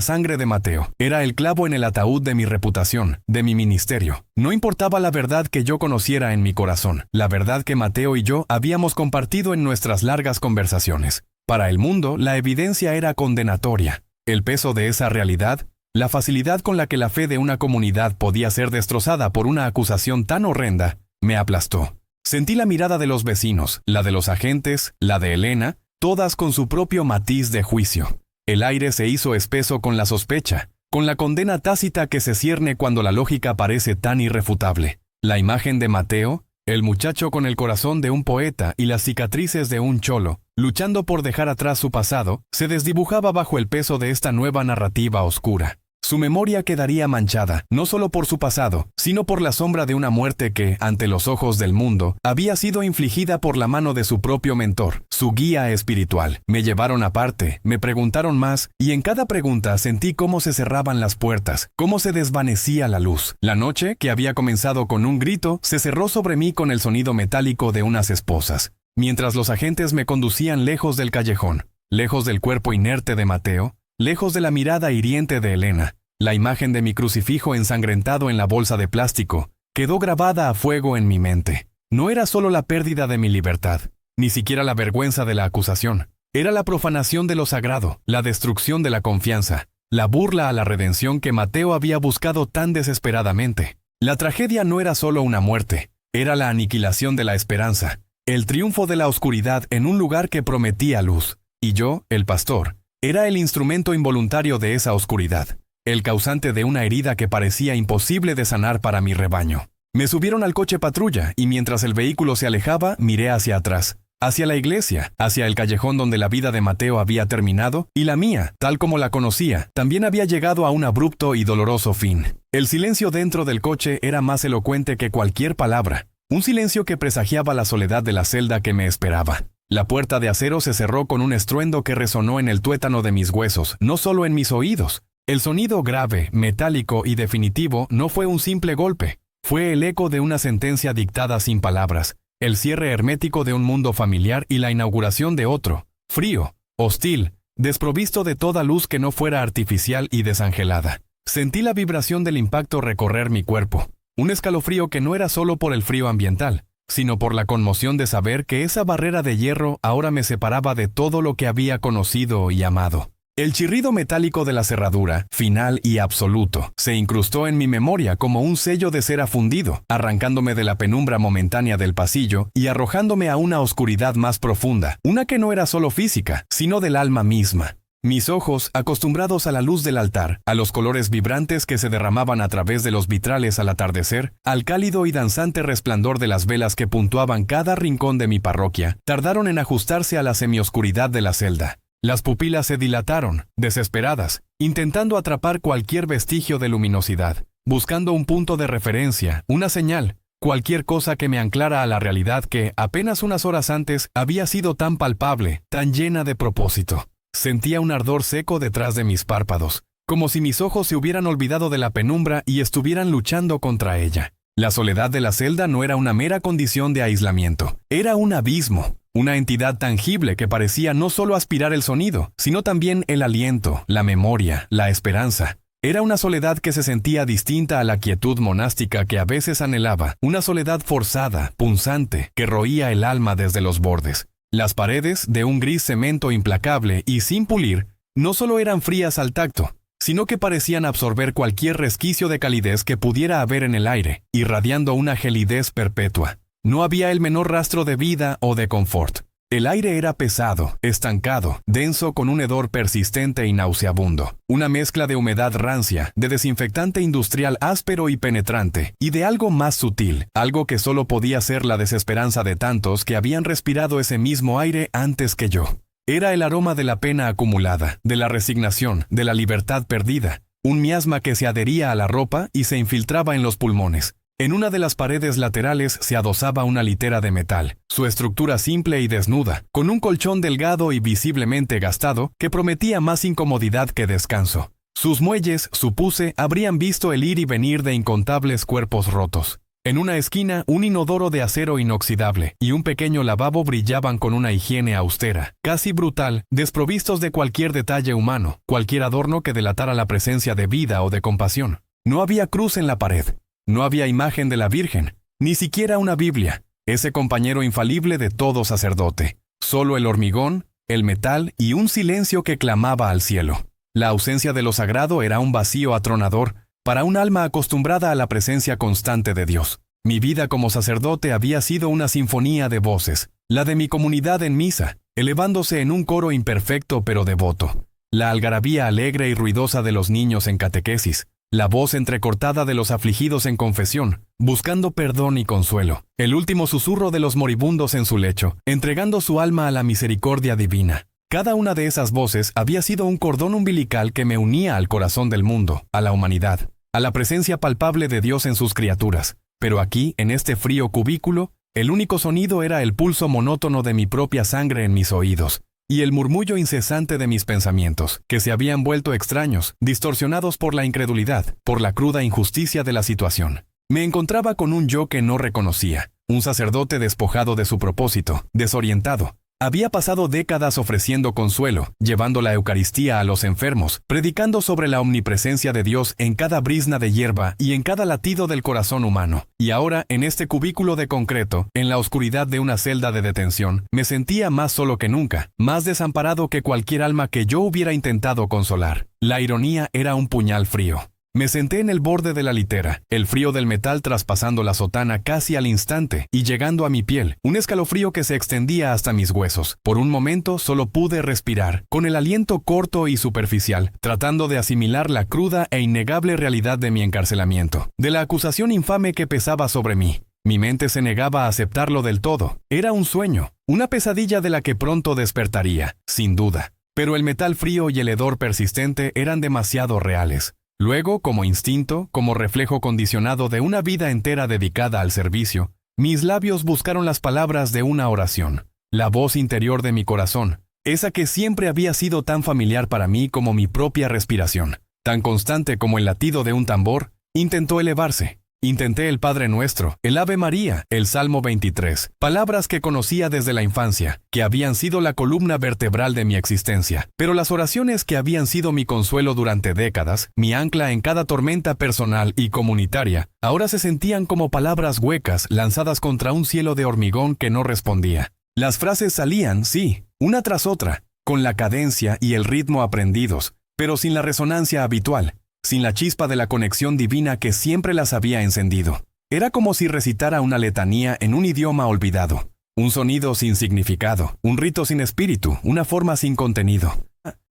sangre de Mateo, era el clavo en el ataúd de mi reputación, de mi ministerio. No importaba la verdad que yo conociera en mi corazón, la verdad que Mateo y yo habíamos compartido en nuestras largas conversaciones. Para el mundo, la evidencia era condenatoria. El peso de esa realidad, la facilidad con la que la fe de una comunidad podía ser destrozada por una acusación tan horrenda, me aplastó. Sentí la mirada de los vecinos, la de los agentes, la de Elena, todas con su propio matiz de juicio. El aire se hizo espeso con la sospecha, con la condena tácita que se cierne cuando la lógica parece tan irrefutable. La imagen de Mateo, el muchacho con el corazón de un poeta y las cicatrices de un cholo, luchando por dejar atrás su pasado, se desdibujaba bajo el peso de esta nueva narrativa oscura. Su memoria quedaría manchada, no solo por su pasado, sino por la sombra de una muerte que, ante los ojos del mundo, había sido infligida por la mano de su propio mentor, su guía espiritual. Me llevaron aparte, me preguntaron más, y en cada pregunta sentí cómo se cerraban las puertas, cómo se desvanecía la luz. La noche, que había comenzado con un grito, se cerró sobre mí con el sonido metálico de unas esposas, mientras los agentes me conducían lejos del callejón, lejos del cuerpo inerte de Mateo, lejos de la mirada hiriente de Elena. La imagen de mi crucifijo ensangrentado en la bolsa de plástico quedó grabada a fuego en mi mente. No era solo la pérdida de mi libertad, ni siquiera la vergüenza de la acusación. Era la profanación de lo sagrado, la destrucción de la confianza, la burla a la redención que Mateo había buscado tan desesperadamente. La tragedia no era solo una muerte, era la aniquilación de la esperanza, el triunfo de la oscuridad en un lugar que prometía luz. Y yo, el pastor, era el instrumento involuntario de esa oscuridad, el causante de una herida que parecía imposible de sanar para mi rebaño. Me subieron al coche patrulla y mientras el vehículo se alejaba, miré hacia atrás, hacia la iglesia, hacia el callejón donde la vida de Mateo había terminado y la mía, tal como la conocía, también había llegado a un abrupto y doloroso fin. El silencio dentro del coche era más elocuente que cualquier palabra, un silencio que presagiaba la soledad de la celda que me esperaba. La puerta de acero se cerró con un estruendo que resonó en el tuétano de mis huesos, no solo en mis oídos. El sonido grave, metálico y definitivo no fue un simple golpe, fue el eco de una sentencia dictada sin palabras, el cierre hermético de un mundo familiar y la inauguración de otro, frío, hostil, desprovisto de toda luz que no fuera artificial y desangelada. Sentí la vibración del impacto recorrer mi cuerpo, un escalofrío que no era solo por el frío ambiental, sino por la conmoción de saber que esa barrera de hierro ahora me separaba de todo lo que había conocido y amado. El chirrido metálico de la cerradura, final y absoluto, se incrustó en mi memoria como un sello de cera fundido, arrancándome de la penumbra momentánea del pasillo y arrojándome a una oscuridad más profunda, una que no era solo física, sino del alma misma. Mis ojos, acostumbrados a la luz del altar, a los colores vibrantes que se derramaban a través de los vitrales al atardecer, al cálido y danzante resplandor de las velas que puntuaban cada rincón de mi parroquia, tardaron en ajustarse a la semioscuridad de la celda. Las pupilas se dilataron, desesperadas, intentando atrapar cualquier vestigio de luminosidad, buscando un punto de referencia, una señal, cualquier cosa que me anclara a la realidad que, apenas unas horas antes, había sido tan palpable, tan llena de propósito. Sentía un ardor seco detrás de mis párpados, como si mis ojos se hubieran olvidado de la penumbra y estuvieran luchando contra ella. La soledad de la celda no era una mera condición de aislamiento, era un abismo. Una entidad tangible que parecía no solo aspirar el sonido, sino también el aliento, la memoria, la esperanza. Era una soledad que se sentía distinta a la quietud monástica que a veces anhelaba, una soledad forzada, punzante, que roía el alma desde los bordes. Las paredes, de un gris cemento implacable y sin pulir, no solo eran frías al tacto, sino que parecían absorber cualquier resquicio de calidez que pudiera haber en el aire, irradiando una gelidez perpetua. No había el menor rastro de vida o de confort. El aire era pesado, estancado, denso con un hedor persistente y nauseabundo. Una mezcla de humedad rancia, de desinfectante industrial áspero y penetrante, y de algo más sutil, algo que solo podía ser la desesperanza de tantos que habían respirado ese mismo aire antes que yo. Era el aroma de la pena acumulada, de la resignación, de la libertad perdida, un miasma que se adhería a la ropa y se infiltraba en los pulmones. En una de las paredes laterales se adosaba una litera de metal, su estructura simple y desnuda, con un colchón delgado y visiblemente gastado que prometía más incomodidad que descanso. Sus muelles, supuse, habrían visto el ir y venir de incontables cuerpos rotos. En una esquina, un inodoro de acero inoxidable y un pequeño lavabo brillaban con una higiene austera, casi brutal, desprovistos de cualquier detalle humano, cualquier adorno que delatara la presencia de vida o de compasión. No había cruz en la pared. No había imagen de la Virgen, ni siquiera una Biblia, ese compañero infalible de todo sacerdote. Solo el hormigón, el metal y un silencio que clamaba al cielo. La ausencia de lo sagrado era un vacío atronador para un alma acostumbrada a la presencia constante de Dios. Mi vida como sacerdote había sido una sinfonía de voces, la de mi comunidad en misa, elevándose en un coro imperfecto pero devoto. La algarabía alegre y ruidosa de los niños en catequesis, la voz entrecortada de los afligidos en confesión, buscando perdón y consuelo. El último susurro de los moribundos en su lecho, entregando su alma a la misericordia divina. Cada una de esas voces había sido un cordón umbilical que me unía al corazón del mundo, a la humanidad, a la presencia palpable de Dios en sus criaturas. Pero aquí, en este frío cubículo, el único sonido era el pulso monótono de mi propia sangre en mis oídos, y el murmullo incesante de mis pensamientos, que se habían vuelto extraños, distorsionados por la incredulidad, por la cruda injusticia de la situación. Me encontraba con un yo que no reconocía, un sacerdote despojado de su propósito, desorientado. Había pasado décadas ofreciendo consuelo, llevando la Eucaristía a los enfermos, predicando sobre la omnipresencia de Dios en cada brizna de hierba y en cada latido del corazón humano. Y ahora, en este cubículo de concreto, en la oscuridad de una celda de detención, me sentía más solo que nunca, más desamparado que cualquier alma que yo hubiera intentado consolar. La ironía era un puñal frío. Me senté en el borde de la litera, el frío del metal traspasando la sotana casi al instante y llegando a mi piel, un escalofrío que se extendía hasta mis huesos. Por un momento solo pude respirar, con el aliento corto y superficial, tratando de asimilar la cruda e innegable realidad de mi encarcelamiento, de la acusación infame que pesaba sobre mí. Mi mente se negaba a aceptarlo del todo. Era un sueño, una pesadilla de la que pronto despertaría, sin duda. Pero el metal frío y el hedor persistente eran demasiado reales. Luego, como instinto, como reflejo condicionado de una vida entera dedicada al servicio, mis labios buscaron las palabras de una oración. La voz interior de mi corazón, esa que siempre había sido tan familiar para mí como mi propia respiración, tan constante como el latido de un tambor, intentó elevarse. Intenté el Padre Nuestro, el Ave María, el Salmo 23, palabras que conocía desde la infancia, que habían sido la columna vertebral de mi existencia. Pero las oraciones que habían sido mi consuelo durante décadas, mi ancla en cada tormenta personal y comunitaria, ahora se sentían como palabras huecas lanzadas contra un cielo de hormigón que no respondía. Las frases salían, sí, una tras otra, con la cadencia y el ritmo aprendidos, pero sin la resonancia habitual, sin la chispa de la conexión divina que siempre las había encendido. Era como si recitara una letanía en un idioma olvidado, un sonido sin significado, un rito sin espíritu, una forma sin contenido.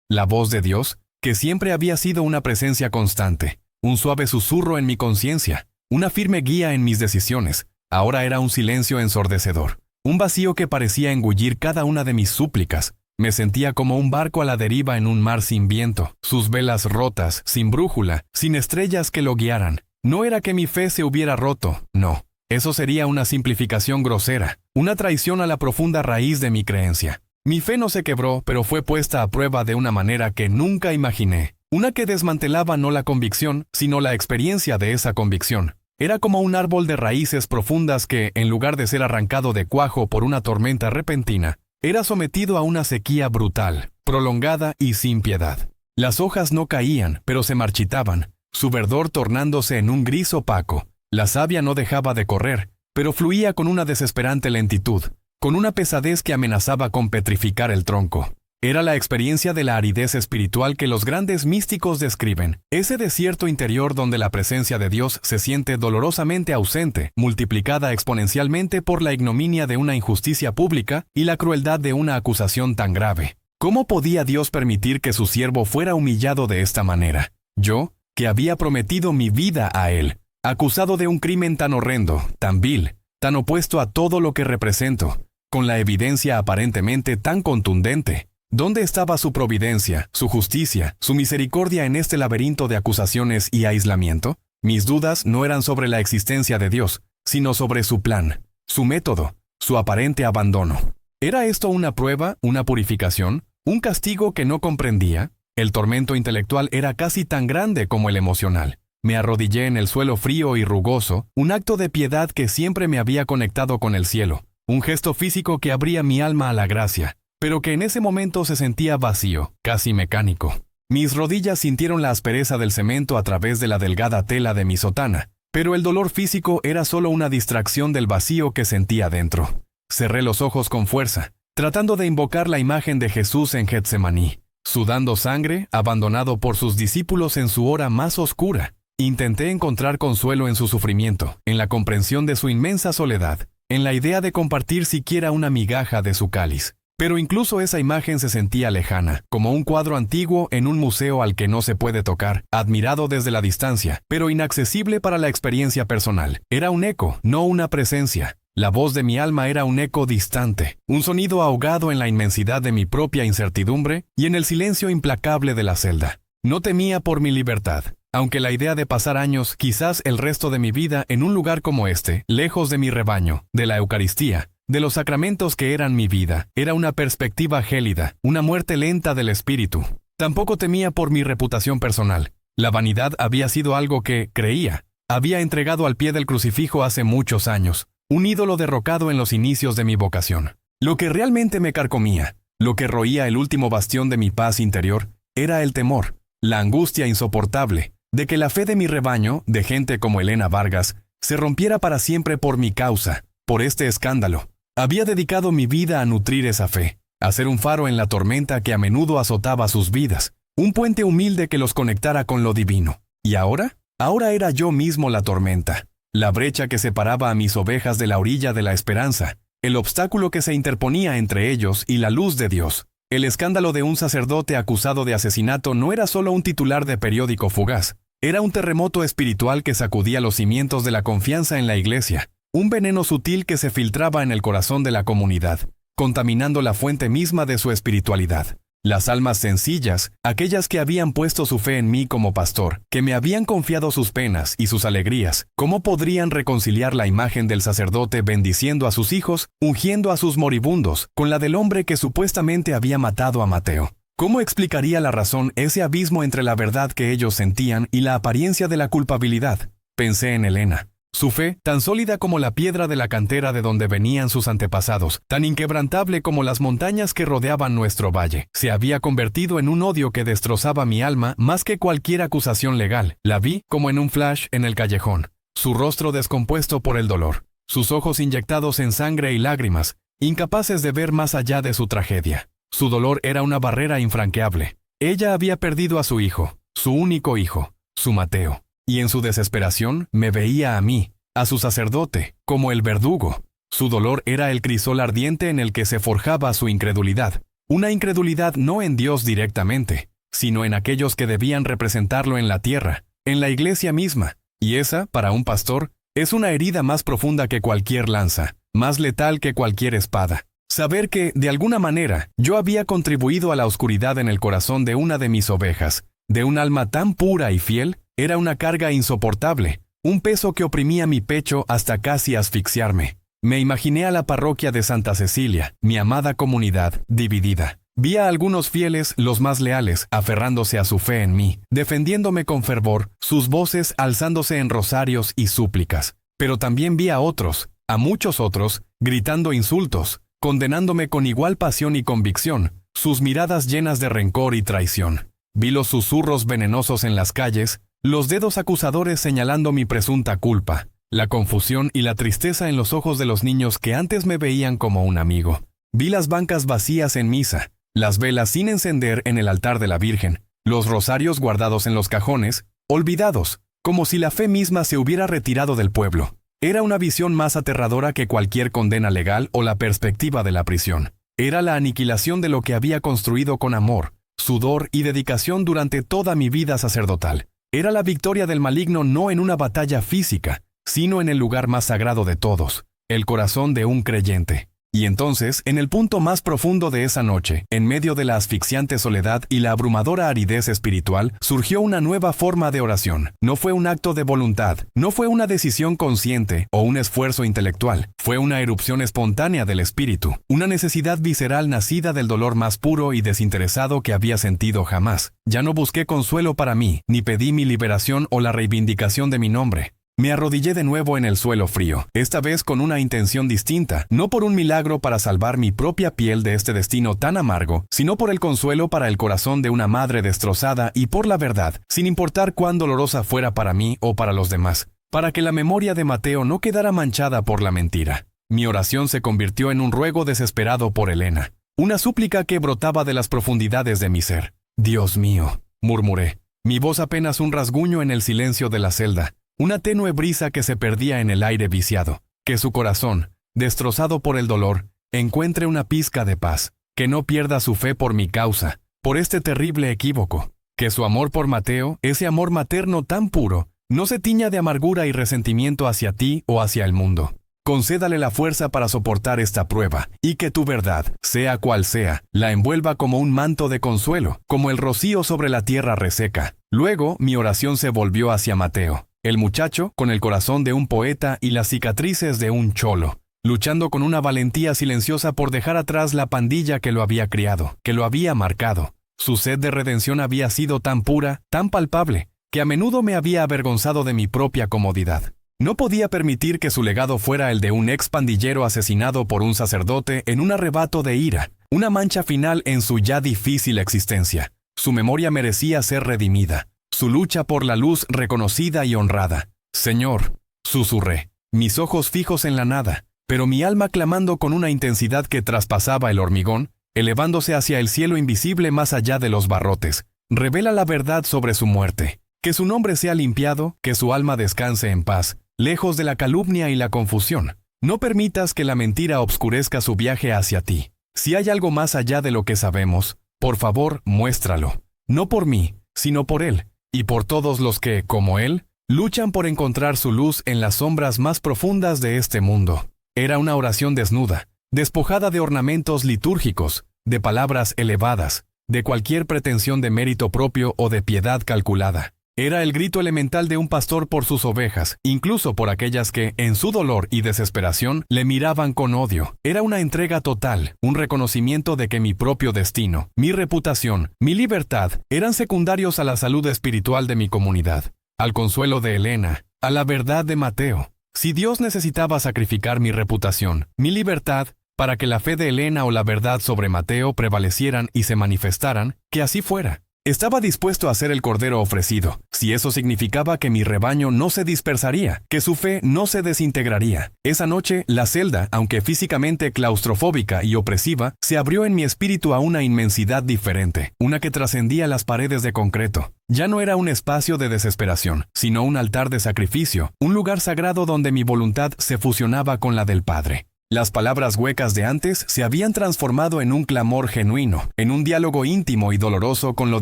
La voz de Dios, que siempre había sido una presencia constante, un suave susurro en mi conciencia, una firme guía en mis decisiones, ahora era un silencio ensordecedor, un vacío que parecía engullir cada una de mis súplicas. Me sentía como un barco a la deriva en un mar sin viento, sus velas rotas, sin brújula, sin estrellas que lo guiaran. No era que mi fe se hubiera roto, no. Eso sería una simplificación grosera, una traición a la profunda raíz de mi creencia. Mi fe no se quebró, pero fue puesta a prueba de una manera que nunca imaginé. Una que desmantelaba no la convicción, sino la experiencia de esa convicción. Era como un árbol de raíces profundas que, en lugar de ser arrancado de cuajo por una tormenta repentina, era sometido a una sequía brutal, prolongada y sin piedad. Las hojas no caían, pero se marchitaban, su verdor tornándose en un gris opaco. La savia no dejaba de correr, pero fluía con una desesperante lentitud, con una pesadez que amenazaba con petrificar el tronco. Era la experiencia de la aridez espiritual que los grandes místicos describen, ese desierto interior donde la presencia de Dios se siente dolorosamente ausente, multiplicada exponencialmente por la ignominia de una injusticia pública y la crueldad de una acusación tan grave. ¿Cómo podía Dios permitir que su siervo fuera humillado de esta manera? Yo, que había prometido mi vida a Él, acusado de un crimen tan horrendo, tan vil, tan opuesto a todo lo que represento, con la evidencia aparentemente tan contundente. ¿Dónde estaba su providencia, su justicia, su misericordia en este laberinto de acusaciones y aislamiento? Mis dudas no eran sobre la existencia de Dios, sino sobre su plan, su método, su aparente abandono. ¿Era esto una prueba, una purificación, un castigo que no comprendía? El tormento intelectual era casi tan grande como el emocional. Me arrodillé en el suelo frío y rugoso, un acto de piedad que siempre me había conectado con el cielo, un gesto físico que abría mi alma a la gracia, pero que en ese momento se sentía vacío, casi mecánico. Mis rodillas sintieron la aspereza del cemento a través de la delgada tela de mi sotana, pero el dolor físico era solo una distracción del vacío que sentía dentro. Cerré los ojos con fuerza, tratando de invocar la imagen de Jesús en Getsemaní. Sudando sangre, abandonado por sus discípulos en su hora más oscura, intenté encontrar consuelo en su sufrimiento, en la comprensión de su inmensa soledad, en la idea de compartir siquiera una migaja de su cáliz. Pero incluso esa imagen se sentía lejana, como un cuadro antiguo en un museo al que no se puede tocar, admirado desde la distancia, pero inaccesible para la experiencia personal. Era un eco, no una presencia. La voz de mi alma era un eco distante, un sonido ahogado en la inmensidad de mi propia incertidumbre y en el silencio implacable de la celda. No temía por mi libertad, aunque la idea de pasar años, quizás el resto de mi vida, en un lugar como este, lejos de mi rebaño, de la Eucaristía, de los sacramentos que eran mi vida, era una perspectiva gélida, una muerte lenta del espíritu. Tampoco temía por mi reputación personal. La vanidad había sido algo que, creía, había entregado al pie del crucifijo hace muchos años, un ídolo derrocado en los inicios de mi vocación. Lo que realmente me carcomía, lo que roía el último bastión de mi paz interior, era el temor, la angustia insoportable, de que la fe de mi rebaño, de gente como Elena Vargas, se rompiera para siempre por mi causa, por este escándalo. Había dedicado mi vida a nutrir esa fe, a ser un faro en la tormenta que a menudo azotaba sus vidas, un puente humilde que los conectara con lo divino. ¿Y ahora? Ahora era yo mismo la tormenta, la brecha que separaba a mis ovejas de la orilla de la esperanza, el obstáculo que se interponía entre ellos y la luz de Dios. El escándalo de un sacerdote acusado de asesinato no era solo un titular de periódico fugaz, era un terremoto espiritual que sacudía los cimientos de la confianza en la Iglesia. Un veneno sutil que se filtraba en el corazón de la comunidad, contaminando la fuente misma de su espiritualidad. Las almas sencillas, aquellas que habían puesto su fe en mí como pastor, que me habían confiado sus penas y sus alegrías, ¿cómo podrían reconciliar la imagen del sacerdote bendiciendo a sus hijos, ungiendo a sus moribundos, con la del hombre que supuestamente había matado a Mateo? ¿Cómo explicaría la razón ese abismo entre la verdad que ellos sentían y la apariencia de la culpabilidad? Pensé en Elena. Su fe, tan sólida como la piedra de la cantera de donde venían sus antepasados, tan inquebrantable como las montañas que rodeaban nuestro valle, se había convertido en un odio que destrozaba mi alma más que cualquier acusación legal. La vi como en un flash en el callejón, su rostro descompuesto por el dolor, sus ojos inyectados en sangre y lágrimas, incapaces de ver más allá de su tragedia. Su dolor era una barrera infranqueable. Ella había perdido a su hijo, su único hijo, su Mateo. Y en su desesperación me veía a mí, a su sacerdote, como el verdugo. Su dolor era el crisol ardiente en el que se forjaba su incredulidad. Una incredulidad no en Dios directamente, sino en aquellos que debían representarlo en la tierra, en la Iglesia misma. Y esa, para un pastor, es una herida más profunda que cualquier lanza, más letal que cualquier espada. Saber que, de alguna manera, yo había contribuido a la oscuridad en el corazón de una de mis ovejas, de un alma tan pura y fiel, era una carga insoportable, un peso que oprimía mi pecho hasta casi asfixiarme. Me imaginé a la parroquia de Santa Cecilia, mi amada comunidad, dividida. Vi a algunos fieles, los más leales, aferrándose a su fe en mí, defendiéndome con fervor, sus voces alzándose en rosarios y súplicas. Pero también vi a otros, a muchos otros, gritando insultos, condenándome con igual pasión y convicción, sus miradas llenas de rencor y traición. Vi los susurros venenosos en las calles, los dedos acusadores señalando mi presunta culpa, la confusión y la tristeza en los ojos de los niños que antes me veían como un amigo. Vi las bancas vacías en misa, las velas sin encender en el altar de la Virgen, los rosarios guardados en los cajones, olvidados, como si la fe misma se hubiera retirado del pueblo. Era una visión más aterradora que cualquier condena legal o la perspectiva de la prisión. Era la aniquilación de lo que había construido con amor, sudor y dedicación durante toda mi vida sacerdotal. Era la victoria del maligno no en una batalla física, sino en el lugar más sagrado de todos, el corazón de un creyente. Y entonces, en el punto más profundo de esa noche, en medio de la asfixiante soledad y la abrumadora aridez espiritual, surgió una nueva forma de oración. No fue un acto de voluntad, no fue una decisión consciente o un esfuerzo intelectual. Fue una erupción espontánea del espíritu, una necesidad visceral nacida del dolor más puro y desinteresado que había sentido jamás. Ya no busqué consuelo para mí, ni pedí mi liberación o la reivindicación de mi nombre. Me arrodillé de nuevo en el suelo frío, esta vez con una intención distinta, no por un milagro para salvar mi propia piel de este destino tan amargo, sino por el consuelo para el corazón de una madre destrozada y por la verdad, sin importar cuán dolorosa fuera para mí o para los demás, para que la memoria de Mateo no quedara manchada por la mentira. Mi oración se convirtió en un ruego desesperado por Elena, una súplica que brotaba de las profundidades de mi ser. «Dios mío», murmuré, mi voz apenas un rasguño en el silencio de la celda. Una tenue brisa que se perdía en el aire viciado, que su corazón, destrozado por el dolor, encuentre una pizca de paz, que no pierda su fe por mi causa, por este terrible equívoco, que su amor por Mateo, ese amor materno tan puro, no se tiña de amargura y resentimiento hacia ti o hacia el mundo. Concédale la fuerza para soportar esta prueba, y que tu verdad, sea cual sea, la envuelva como un manto de consuelo, como el rocío sobre la tierra reseca. Luego mi oración se volvió hacia Mateo. El muchacho, con el corazón de un poeta y las cicatrices de un cholo, luchando con una valentía silenciosa por dejar atrás la pandilla que lo había criado, que lo había marcado. Su sed de redención había sido tan pura, tan palpable, que a menudo me había avergonzado de mi propia comodidad. No podía permitir que su legado fuera el de un ex pandillero asesinado por un sacerdote en un arrebato de ira, una mancha final en su ya difícil existencia. Su memoria merecía ser redimida. Su lucha por la luz reconocida y honrada. Señor, susurré, mis ojos fijos en la nada, pero mi alma clamando con una intensidad que traspasaba el hormigón, elevándose hacia el cielo invisible más allá de los barrotes. Revela la verdad sobre su muerte. Que su nombre sea limpiado, que su alma descanse en paz, lejos de la calumnia y la confusión. No permitas que la mentira obscurezca su viaje hacia ti. Si hay algo más allá de lo que sabemos, por favor, muéstralo. No por mí, sino por él. Y por todos los que, como él, luchan por encontrar su luz en las sombras más profundas de este mundo. Era una oración desnuda, despojada de ornamentos litúrgicos, de palabras elevadas, de cualquier pretensión de mérito propio o de piedad calculada. Era el grito elemental de un pastor por sus ovejas, incluso por aquellas que, en su dolor y desesperación, le miraban con odio. Era una entrega total, un reconocimiento de que mi propio destino, mi reputación, mi libertad, eran secundarios a la salud espiritual de mi comunidad, al consuelo de Elena, a la verdad de Mateo. Si Dios necesitaba sacrificar mi reputación, mi libertad, para que la fe de Elena o la verdad sobre Mateo prevalecieran y se manifestaran, que así fuera. Estaba dispuesto a ser el cordero ofrecido, si eso significaba que mi rebaño no se dispersaría, que su fe no se desintegraría. Esa noche, la celda, aunque físicamente claustrofóbica y opresiva, se abrió en mi espíritu a una inmensidad diferente, una que trascendía las paredes de concreto. Ya no era un espacio de desesperación, sino un altar de sacrificio, un lugar sagrado donde mi voluntad se fusionaba con la del Padre. Las palabras huecas de antes se habían transformado en un clamor genuino, en un diálogo íntimo y doloroso con lo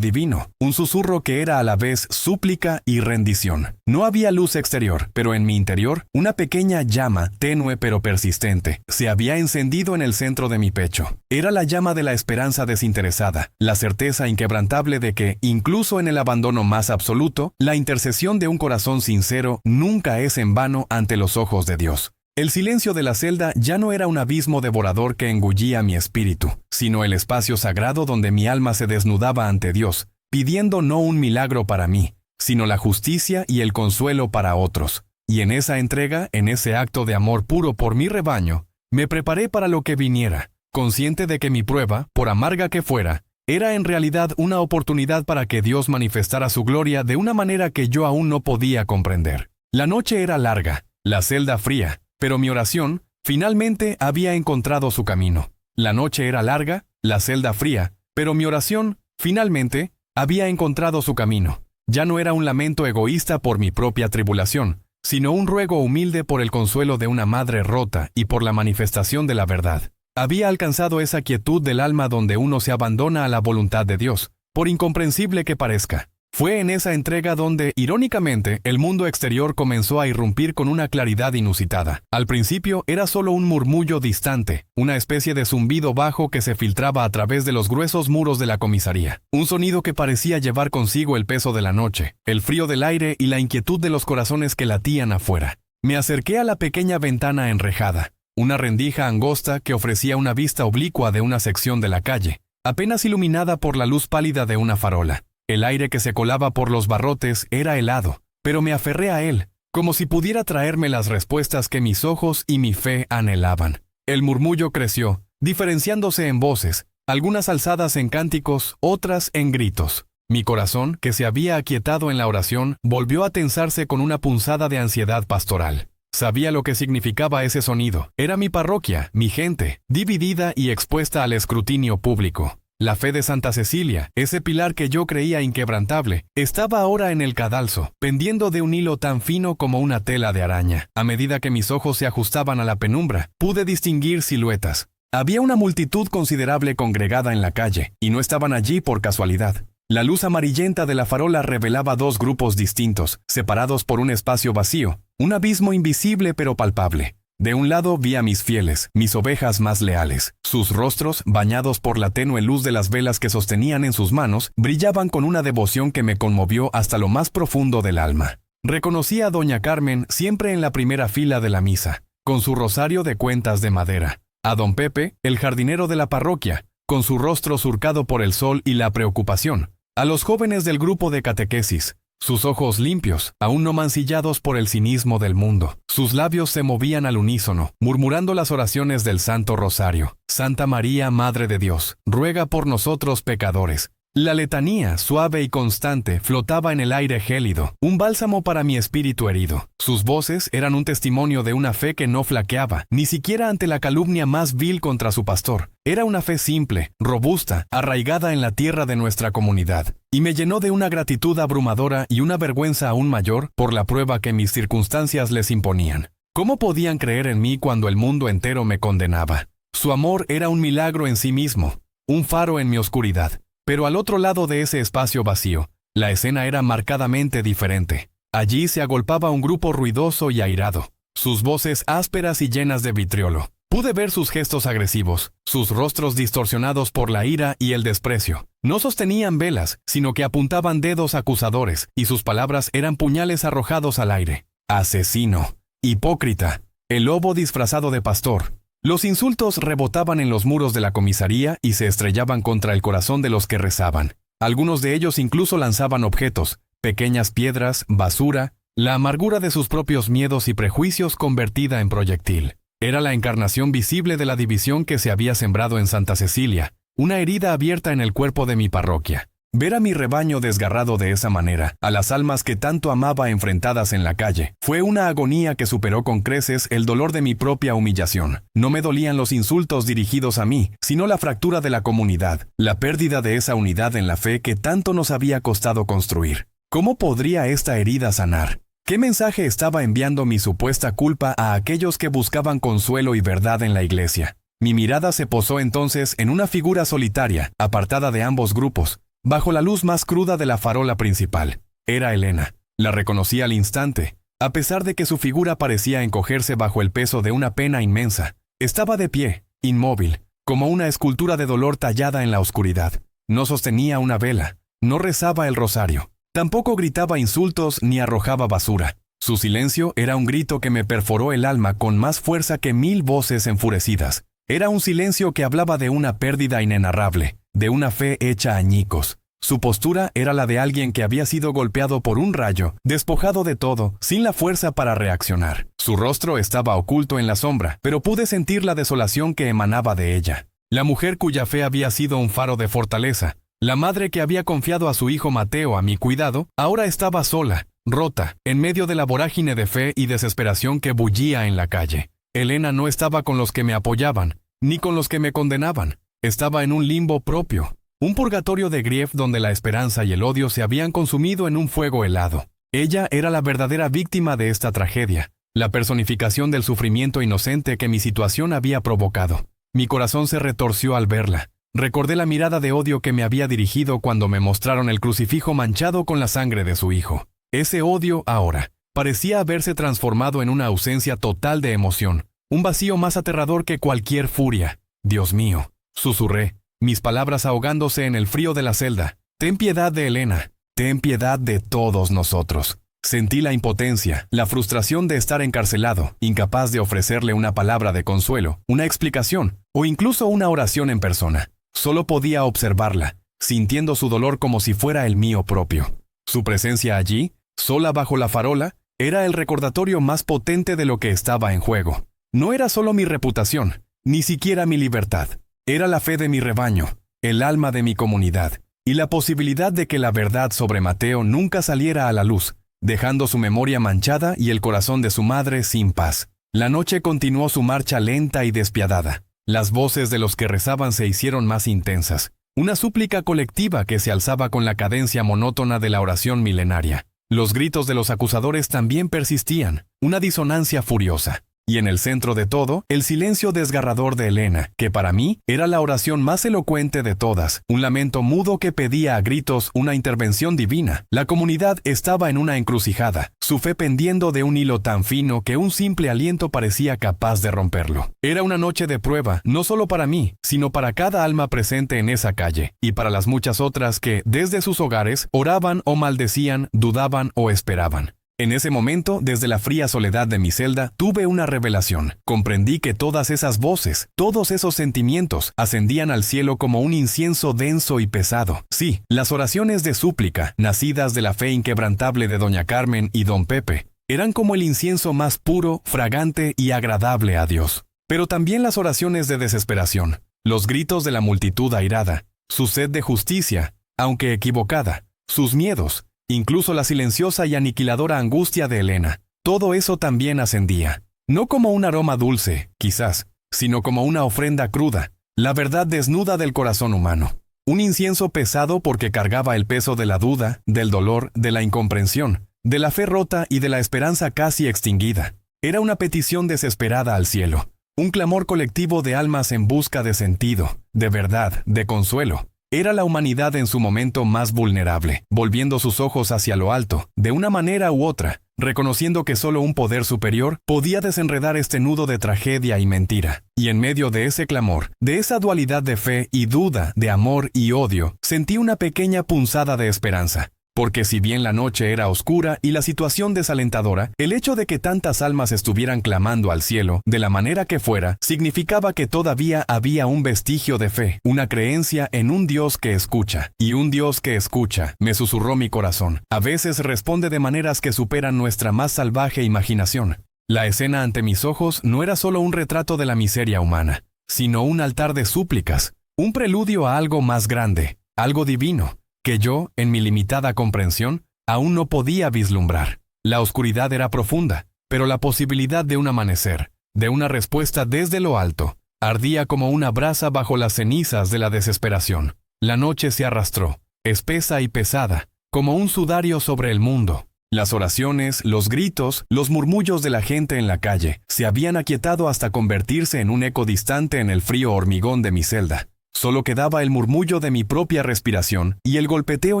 divino, un susurro que era a la vez súplica y rendición. No había luz exterior, pero en mi interior, una pequeña llama, tenue pero persistente, se había encendido en el centro de mi pecho. Era la llama de la esperanza desinteresada, la certeza inquebrantable de que, incluso en el abandono más absoluto, la intercesión de un corazón sincero nunca es en vano ante los ojos de Dios. El silencio de la celda ya no era un abismo devorador que engullía mi espíritu, sino el espacio sagrado donde mi alma se desnudaba ante Dios, pidiendo no un milagro para mí, sino la justicia y el consuelo para otros. Y en esa entrega, en ese acto de amor puro por mi rebaño, me preparé para lo que viniera, consciente de que mi prueba, por amarga que fuera, Era en realidad una oportunidad para que Dios manifestara su gloria de una manera que yo aún no podía comprender. La noche era larga, la celda fría, pero mi oración, finalmente, había encontrado su camino. La noche era larga, la celda fría, pero mi oración, finalmente, había encontrado su camino. Ya no era un lamento egoísta por mi propia tribulación, sino un ruego humilde por el consuelo de una madre rota y por la manifestación de la verdad. Había alcanzado esa quietud del alma donde uno se abandona a la voluntad de Dios, por incomprensible que parezca. Fue en esa entrega donde, irónicamente, el mundo exterior comenzó a irrumpir con una claridad inusitada. Al principio era solo un murmullo distante, una especie de zumbido bajo que se filtraba a través de los gruesos muros de la comisaría. Un sonido que parecía llevar consigo el peso de la noche, el frío del aire y la inquietud de los corazones que latían afuera. Me acerqué a la pequeña ventana enrejada, una rendija angosta que ofrecía una vista oblicua de una sección de la calle, apenas iluminada por la luz pálida de una farola. El aire que se colaba por los barrotes era helado, pero me aferré a él, como si pudiera traerme las respuestas que mis ojos y mi fe anhelaban. El murmullo creció, diferenciándose en voces, algunas alzadas en cánticos, otras en gritos. Mi corazón, que se había aquietado en la oración, volvió a tensarse con una punzada de ansiedad pastoral. Sabía lo que significaba ese sonido. Era mi parroquia, mi gente, dividida y expuesta al escrutinio público. La fe de Santa Cecilia, ese pilar que yo creía inquebrantable, estaba ahora en el cadalso, pendiendo de un hilo tan fino como una tela de araña. A medida que mis ojos se ajustaban a la penumbra, pude distinguir siluetas. Había una multitud considerable congregada en la calle, y no estaban allí por casualidad. La luz amarillenta de la farola revelaba dos grupos distintos, separados por un espacio vacío, un abismo invisible pero palpable. De un lado vi a mis fieles, mis ovejas más leales. Sus rostros, bañados por la tenue luz de las velas que sostenían en sus manos, brillaban con una devoción que me conmovió hasta lo más profundo del alma. Reconocí a doña Carmen siempre en la primera fila de la misa, con su rosario de cuentas de madera. A don Pepe, el jardinero de la parroquia, con su rostro surcado por el sol y la preocupación. A los jóvenes del grupo de catequesis, sus ojos limpios, aún no mancillados por el cinismo del mundo. Sus labios se movían al unísono, murmurando las oraciones del Santo Rosario. Santa María, Madre de Dios, ruega por nosotros pecadores. La letanía, suave y constante, flotaba en el aire gélido, un bálsamo para mi espíritu herido. Sus voces eran un testimonio de una fe que no flaqueaba, ni siquiera ante la calumnia más vil contra su pastor. Era una fe simple, robusta, arraigada en la tierra de nuestra comunidad, y me llenó de una gratitud abrumadora y una vergüenza aún mayor por la prueba que mis circunstancias les imponían. ¿Cómo podían creer en mí cuando el mundo entero me condenaba? Su amor era un milagro en sí mismo, un faro en mi oscuridad. Pero al otro lado de ese espacio vacío, la escena era marcadamente diferente. Allí se agolpaba un grupo ruidoso y airado, sus voces ásperas y llenas de vitriolo. Pude ver sus gestos agresivos, sus rostros distorsionados por la ira y el desprecio. No sostenían velas, sino que apuntaban dedos acusadores, y sus palabras eran puñales arrojados al aire. Asesino, hipócrita, el lobo disfrazado de pastor. Los insultos rebotaban en los muros de la comisaría y se estrellaban contra el corazón de los que rezaban. Algunos de ellos incluso lanzaban objetos, pequeñas piedras, basura, la amargura de sus propios miedos y prejuicios convertida en proyectil. Era la encarnación visible de la división que se había sembrado en Santa Cecilia, una herida abierta en el cuerpo de mi parroquia. Ver a mi rebaño desgarrado de esa manera, a las almas que tanto amaba enfrentadas en la calle, fue una agonía que superó con creces el dolor de mi propia humillación. No me dolían los insultos dirigidos a mí, sino la fractura de la comunidad, la pérdida de esa unidad en la fe que tanto nos había costado construir. ¿Cómo podría esta herida sanar? ¿Qué mensaje estaba enviando mi supuesta culpa a aquellos que buscaban consuelo y verdad en la iglesia? Mi mirada se posó entonces en una figura solitaria, apartada de ambos grupos, bajo la luz más cruda de la farola principal. Era Elena. La reconocí al instante, a pesar de que su figura parecía encogerse bajo el peso de una pena inmensa. Estaba de pie, inmóvil, como una escultura de dolor tallada en la oscuridad. No sostenía una vela, no rezaba el rosario, tampoco gritaba insultos ni arrojaba basura. Su silencio era un grito que me perforó el alma con más fuerza que 1000 voces enfurecidas. Era un silencio que hablaba de una pérdida inenarrable, de una fe hecha añicos. Su postura era la de alguien que había sido golpeado por un rayo, despojado de todo, sin la fuerza para reaccionar. Su rostro estaba oculto en la sombra, pero pude sentir la desolación que emanaba de ella. La mujer cuya fe había sido un faro de fortaleza, la madre que había confiado a su hijo Mateo a mi cuidado, ahora estaba sola, rota, en medio de la vorágine de fe y desesperación que bullía en la calle. Elena no estaba con los que me apoyaban, ni con los que me condenaban. Estaba en un limbo propio, un purgatorio de grief donde la esperanza y el odio se habían consumido en un fuego helado. Ella era la verdadera víctima de esta tragedia, la personificación del sufrimiento inocente que mi situación había provocado. Mi corazón se retorció al verla. Recordé la mirada de odio que me había dirigido cuando me mostraron el crucifijo manchado con la sangre de su hijo. Ese odio, ahora, parecía haberse transformado en una ausencia total de emoción, un vacío más aterrador que cualquier furia. Dios mío, susurré, mis palabras ahogándose en el frío de la celda. Ten piedad de Elena, ten piedad de todos nosotros. Sentí la impotencia, la frustración de estar encarcelado, incapaz de ofrecerle una palabra de consuelo, una explicación, o incluso una oración en persona. Solo podía observarla, sintiendo su dolor como si fuera el mío propio. Su presencia allí, sola bajo la farola, era el recordatorio más potente de lo que estaba en juego. No era solo mi reputación, ni siquiera mi libertad. Era la fe de mi rebaño, el alma de mi comunidad, y la posibilidad de que la verdad sobre Mateo nunca saliera a la luz, dejando su memoria manchada y el corazón de su madre sin paz. La noche continuó su marcha lenta y despiadada. Las voces de los que rezaban se hicieron más intensas. Una súplica colectiva que se alzaba con la cadencia monótona de la oración milenaria. Los gritos de los acusadores también persistían, una disonancia furiosa. Y en el centro de todo, el silencio desgarrador de Elena, que para mí era la oración más elocuente de todas, un lamento mudo que pedía a gritos una intervención divina. La comunidad estaba en una encrucijada, su fe pendiendo de un hilo tan fino que un simple aliento parecía capaz de romperlo. Era una noche de prueba, no solo para mí, sino para cada alma presente en esa calle, y para las muchas otras que, desde sus hogares, oraban o maldecían, dudaban o esperaban. En ese momento, desde la fría soledad de mi celda, tuve una revelación. Comprendí que todas esas voces, todos esos sentimientos, ascendían al cielo como un incienso denso y pesado. Sí, las oraciones de súplica, nacidas de la fe inquebrantable de doña Carmen y don Pepe, eran como el incienso más puro, fragante y agradable a Dios. Pero también las oraciones de desesperación, los gritos de la multitud airada, su sed de justicia, aunque equivocada, sus miedos, incluso la silenciosa y aniquiladora angustia de Elena. Todo eso también ascendía. No como un aroma dulce, quizás, sino como una ofrenda cruda, la verdad desnuda del corazón humano. Un incienso pesado porque cargaba el peso de la duda, del dolor, de la incomprensión, de la fe rota y de la esperanza casi extinguida. Era una petición desesperada al cielo, un clamor colectivo de almas en busca de sentido, de verdad, de consuelo. Era la humanidad en su momento más vulnerable, volviendo sus ojos hacia lo alto, de una manera u otra, reconociendo que solo un poder superior podía desenredar este nudo de tragedia y mentira. Y en medio de ese clamor, de esa dualidad de fe y duda, de amor y odio, sentí una pequeña punzada de esperanza. Porque si bien la noche era oscura y la situación desalentadora, el hecho de que tantas almas estuvieran clamando al cielo, de la manera que fuera, significaba que todavía había un vestigio de fe, una creencia en un Dios que escucha. Y un Dios que escucha, me susurró mi corazón, a veces responde de maneras que superan nuestra más salvaje imaginación. La escena ante mis ojos no era solo un retrato de la miseria humana, sino un altar de súplicas, un preludio a algo más grande, algo divino, que yo, en mi limitada comprensión, aún no podía vislumbrar. La oscuridad era profunda, pero la posibilidad de un amanecer, de una respuesta desde lo alto, ardía como una brasa bajo las cenizas de la desesperación. La noche se arrastró, espesa y pesada, como un sudario sobre el mundo. Las oraciones, los gritos, los murmullos de la gente en la calle se habían aquietado hasta convertirse en un eco distante en el frío hormigón de mi celda. Solo quedaba el murmullo de mi propia respiración y el golpeteo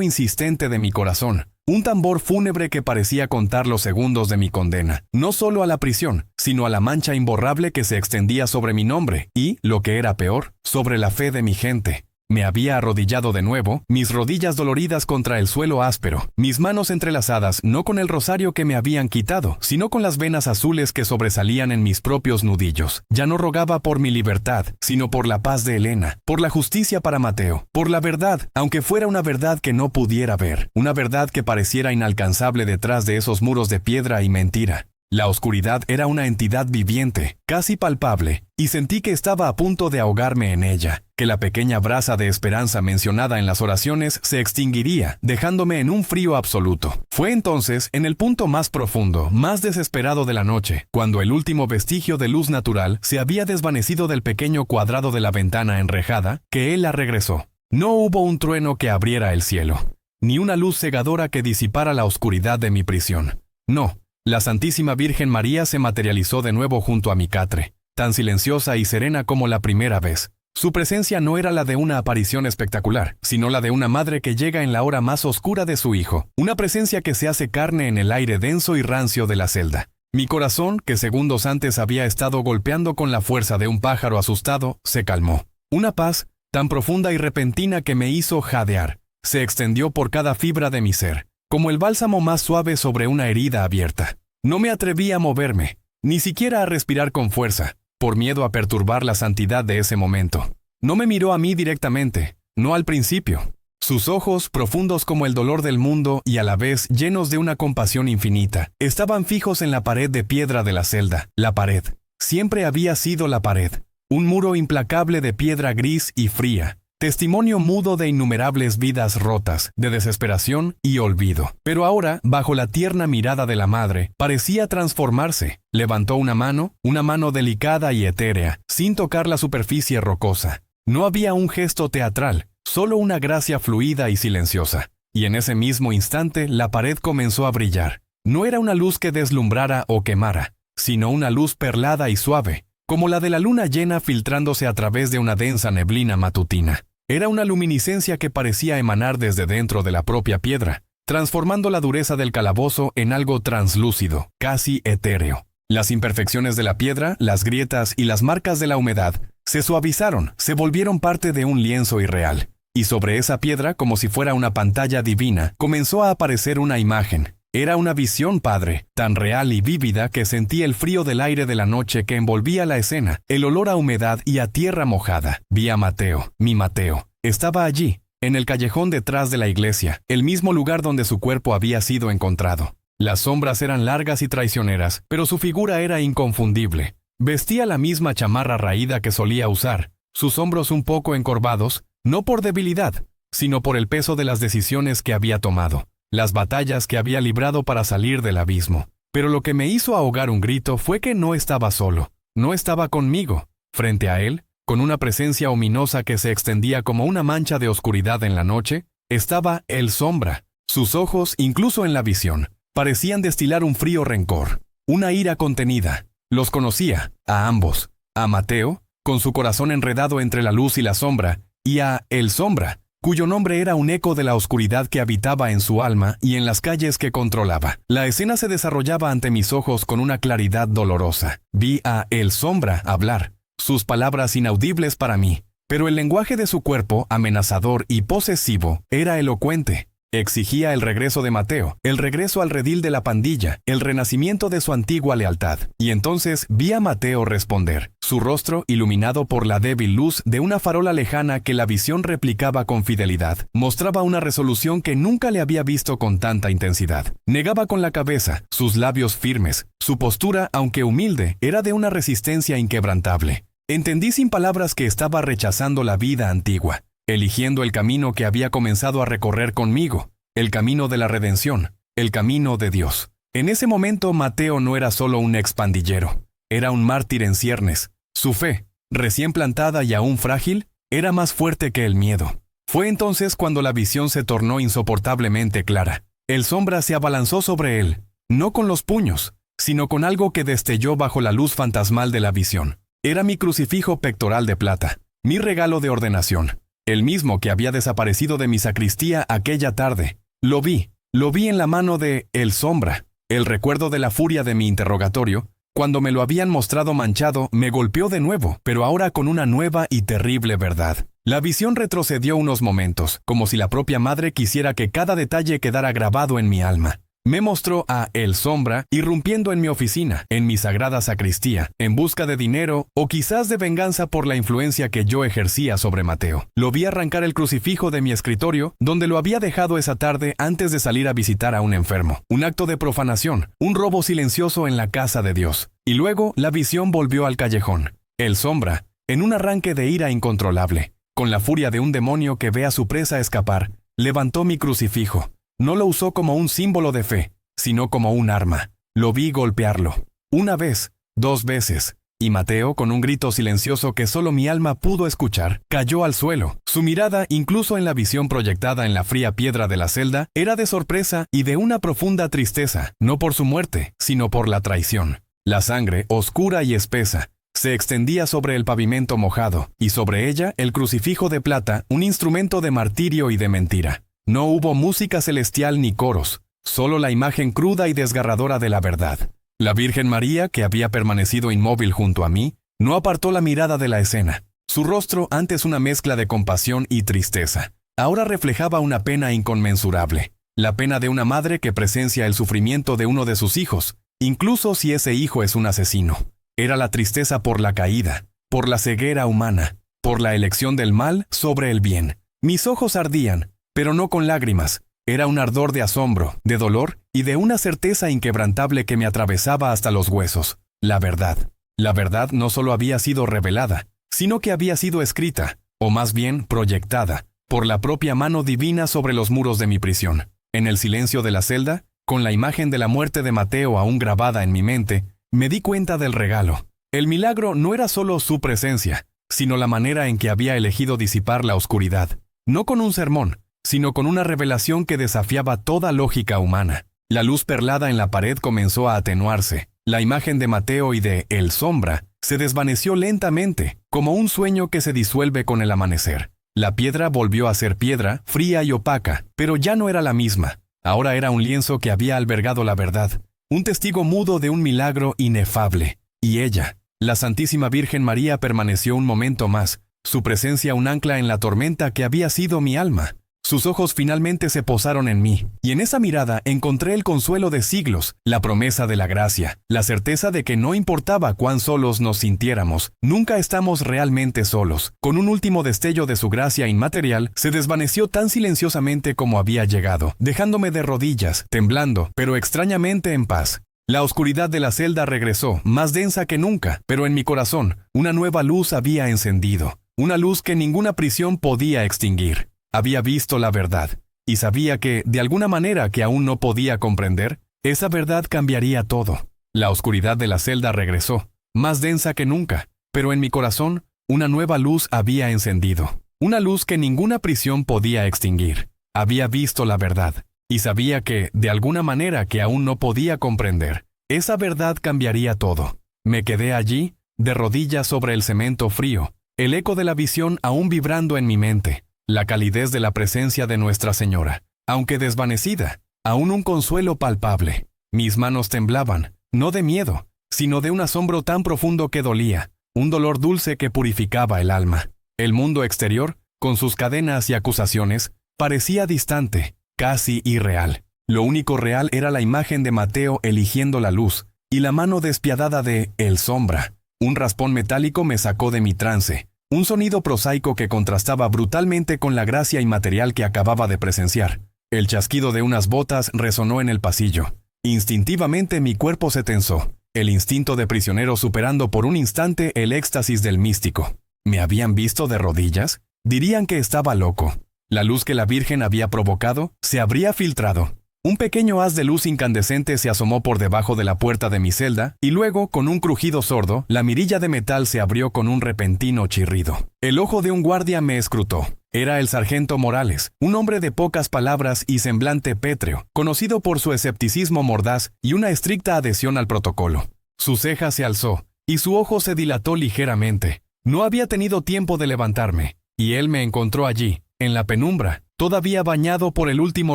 insistente de mi corazón, un tambor fúnebre que parecía contar los segundos de mi condena, no solo a la prisión, sino a la mancha imborrable que se extendía sobre mi nombre y, lo que era peor, sobre la fe de mi gente. Me había arrodillado de nuevo, mis rodillas doloridas contra el suelo áspero, mis manos entrelazadas no con el rosario que me habían quitado, sino con las venas azules que sobresalían en mis propios nudillos. Ya no rogaba por mi libertad, sino por la paz de Elena, por la justicia para Mateo, por la verdad, aunque fuera una verdad que no pudiera ver, una verdad que pareciera inalcanzable detrás de esos muros de piedra y mentira. La oscuridad era una entidad viviente, casi palpable, y sentí que estaba a punto de ahogarme en ella, que la pequeña brasa de esperanza mencionada en las oraciones se extinguiría, dejándome en un frío absoluto. Fue entonces, en el punto más profundo, más desesperado de la noche, cuando el último vestigio de luz natural se había desvanecido del pequeño cuadrado de la ventana enrejada, que él la regresó. No hubo un trueno que abriera el cielo, ni una luz cegadora que disipara la oscuridad de mi prisión. No. La Santísima Virgen María se materializó de nuevo junto a mi catre, tan silenciosa y serena como la primera vez. Su presencia no era la de una aparición espectacular, sino la de una madre que llega en la hora más oscura de su hijo, una presencia que se hace carne en el aire denso y rancio de la celda. Mi corazón, que segundos antes había estado golpeando con la fuerza de un pájaro asustado, se calmó. Una paz, tan profunda y repentina que me hizo jadear, se extendió por cada fibra de mi ser, como el bálsamo más suave sobre una herida abierta. No me atreví a moverme, ni siquiera a respirar con fuerza, por miedo a perturbar la santidad de ese momento. No me miró a mí directamente, no al principio. Sus ojos, profundos como el dolor del mundo y a la vez llenos de una compasión infinita, estaban fijos en la pared de piedra de la celda. La pared. Siempre había sido la pared. Un muro implacable de piedra gris y fría. Testimonio mudo de innumerables vidas rotas, de desesperación y olvido. Pero ahora, bajo la tierna mirada de la madre, parecía transformarse. Levantó una mano delicada y etérea, sin tocar la superficie rocosa. No había un gesto teatral, solo una gracia fluida y silenciosa. Y en ese mismo instante, la pared comenzó a brillar. No era una luz que deslumbrara o quemara, sino una luz perlada y suave, como la de la luna llena filtrándose a través de una densa neblina matutina. Era una luminiscencia que parecía emanar desde dentro de la propia piedra, transformando la dureza del calabozo en algo translúcido, casi etéreo. Las imperfecciones de la piedra, las grietas y las marcas de la humedad se suavizaron, se volvieron parte de un lienzo irreal. Y sobre esa piedra, como si fuera una pantalla divina, comenzó a aparecer una imagen. Era una visión, padre, tan real y vívida que sentí el frío del aire de la noche que envolvía la escena, el olor a humedad y a tierra mojada. Vi a Mateo, mi Mateo. Estaba allí, en el callejón detrás de la iglesia, el mismo lugar donde su cuerpo había sido encontrado. Las sombras eran largas y traicioneras, pero su figura era inconfundible. Vestía la misma chamarra raída que solía usar, sus hombros un poco encorvados, no por debilidad, sino por el peso de las decisiones que había tomado. Las batallas que había librado para salir del abismo. Pero lo que me hizo ahogar un grito fue que no estaba solo, no estaba conmigo. Frente a él, con una presencia ominosa que se extendía como una mancha de oscuridad en la noche, estaba el sombra. Sus ojos, incluso en la visión, parecían destilar un frío rencor, una ira contenida. Los conocía, a ambos, a Mateo, con su corazón enredado entre la luz y la sombra, y a el sombra, cuyo nombre era un eco de la oscuridad que habitaba en su alma y en las calles que controlaba. La escena se desarrollaba ante mis ojos con una claridad dolorosa. Vi a el sombra hablar, sus palabras inaudibles para mí, pero el lenguaje de su cuerpo, amenazador y posesivo, era elocuente. Exigía el regreso de Mateo, el regreso al redil de la pandilla, el renacimiento de su antigua lealtad. Y entonces vi a Mateo responder, su rostro iluminado por la débil luz de una farola lejana que la visión replicaba con fidelidad. Mostraba una resolución que nunca le había visto con tanta intensidad. Negaba con la cabeza, sus labios firmes. Su postura, aunque humilde, era de una resistencia inquebrantable. Entendí sin palabras que estaba rechazando la vida antigua, eligiendo el camino que había comenzado a recorrer conmigo, el camino de la redención, el camino de Dios. En ese momento Mateo no era solo un expandillero, era un mártir en ciernes. Su fe, recién plantada y aún frágil, era más fuerte que el miedo. Fue entonces cuando la visión se tornó insoportablemente clara. El sombra se abalanzó sobre él, no con los puños, sino con algo que destelló bajo la luz fantasmal de la visión. Era mi crucifijo pectoral de plata, mi regalo de ordenación. El mismo que había desaparecido de mi sacristía aquella tarde. Lo vi en la mano de el sombra. El recuerdo de la furia de mi interrogatorio, cuando me lo habían mostrado manchado, me golpeó de nuevo, pero ahora con una nueva y terrible verdad. La visión retrocedió unos momentos, como si la propia madre quisiera que cada detalle quedara grabado en mi alma. Me mostró a El Sombra irrumpiendo en mi oficina, en mi sagrada sacristía, en busca de dinero o quizás de venganza por la influencia que yo ejercía sobre Mateo. Lo vi arrancar el crucifijo de mi escritorio, donde lo había dejado esa tarde antes de salir a visitar a un enfermo. Un acto de profanación, un robo silencioso en la casa de Dios. Y luego la visión volvió al callejón. El Sombra, en un arranque de ira incontrolable, con la furia de un demonio que ve a su presa escapar, levantó mi crucifijo. No lo usó como un símbolo de fe, sino como un arma. Lo vi golpearlo. Una vez, 2 veces. Y Mateo, con un grito silencioso que solo mi alma pudo escuchar, cayó al suelo. Su mirada, incluso en la visión proyectada en la fría piedra de la celda, era de sorpresa y de una profunda tristeza, no por su muerte, sino por la traición. La sangre, oscura y espesa, se extendía sobre el pavimento mojado, y sobre ella el crucifijo de plata, un instrumento de martirio y de mentira. No hubo música celestial ni coros, solo la imagen cruda y desgarradora de la verdad. La Virgen María, que había permanecido inmóvil junto a mí, no apartó la mirada de la escena. Su rostro, antes una mezcla de compasión y tristeza, ahora reflejaba una pena inconmensurable. La pena de una madre que presencia el sufrimiento de uno de sus hijos, incluso si ese hijo es un asesino. Era la tristeza por la caída, por la ceguera humana, por la elección del mal sobre el bien. Mis ojos ardían, pero no con lágrimas. Era un ardor de asombro, de dolor y de una certeza inquebrantable que me atravesaba hasta los huesos. La verdad. La verdad no solo había sido revelada, sino que había sido escrita, o más bien proyectada, por la propia mano divina sobre los muros de mi prisión. En el silencio de la celda, con la imagen de la muerte de Mateo aún grabada en mi mente, me di cuenta del regalo. El milagro no era solo su presencia, sino la manera en que había elegido disipar la oscuridad. No con un sermón, sino con una revelación que desafiaba toda lógica humana. La luz perlada en la pared comenzó a atenuarse. La imagen de Mateo y de El Sombra se desvaneció lentamente, como un sueño que se disuelve con el amanecer. La piedra volvió a ser piedra, fría y opaca, pero ya no era la misma. Ahora era un lienzo que había albergado la verdad, un testigo mudo de un milagro inefable. Y ella, la Santísima Virgen María, permaneció un momento más, su presencia un ancla en la tormenta que había sido mi alma. Sus ojos finalmente se posaron en mí, y en esa mirada encontré el consuelo de siglos, la promesa de la gracia, la certeza de que no importaba cuán solos nos sintiéramos, nunca estamos realmente solos. Con un último destello de su gracia inmaterial, se desvaneció tan silenciosamente como había llegado, dejándome de rodillas, temblando, pero extrañamente en paz. La oscuridad de la celda regresó, más densa que nunca, pero en mi corazón, una nueva luz había encendido, una luz que ninguna prisión podía extinguir. Había visto la verdad, y sabía que, de alguna manera que aún no podía comprender, esa verdad cambiaría todo. La oscuridad de la celda regresó, más densa que nunca, pero en mi corazón, una nueva luz había encendido. Una luz que ninguna prisión podía extinguir. Había visto la verdad, y sabía que, de alguna manera que aún no podía comprender, esa verdad cambiaría todo. Me quedé allí, de rodillas sobre el cemento frío, el eco de la visión aún vibrando en mi mente. La calidez de la presencia de Nuestra Señora, aunque desvanecida, aún un consuelo palpable. Mis manos temblaban, no de miedo, sino de un asombro tan profundo que dolía, un dolor dulce que purificaba el alma. El mundo exterior, con sus cadenas y acusaciones, parecía distante, casi irreal. Lo único real era la imagen de Mateo eligiendo la luz, y la mano despiadada de El Sombra. Un raspón metálico me sacó de mi trance. Un sonido prosaico que contrastaba brutalmente con la gracia inmaterial que acababa de presenciar. El chasquido de unas botas resonó en el pasillo. Instintivamente mi cuerpo se tensó, el instinto de prisionero superando por un instante el éxtasis del místico. ¿Me habían visto de rodillas? Dirían que estaba loco. La luz que la Virgen había provocado se habría filtrado. Un pequeño haz de luz incandescente se asomó por debajo de la puerta de mi celda, y luego, con un crujido sordo, la mirilla de metal se abrió con un repentino chirrido. El ojo de un guardia me escrutó. Era el sargento Morales, un hombre de pocas palabras y semblante pétreo, conocido por su escepticismo mordaz y una estricta adhesión al protocolo. Su ceja se alzó, y su ojo se dilató ligeramente. No había tenido tiempo de levantarme, y él me encontró allí, en la penumbra, todavía bañado por el último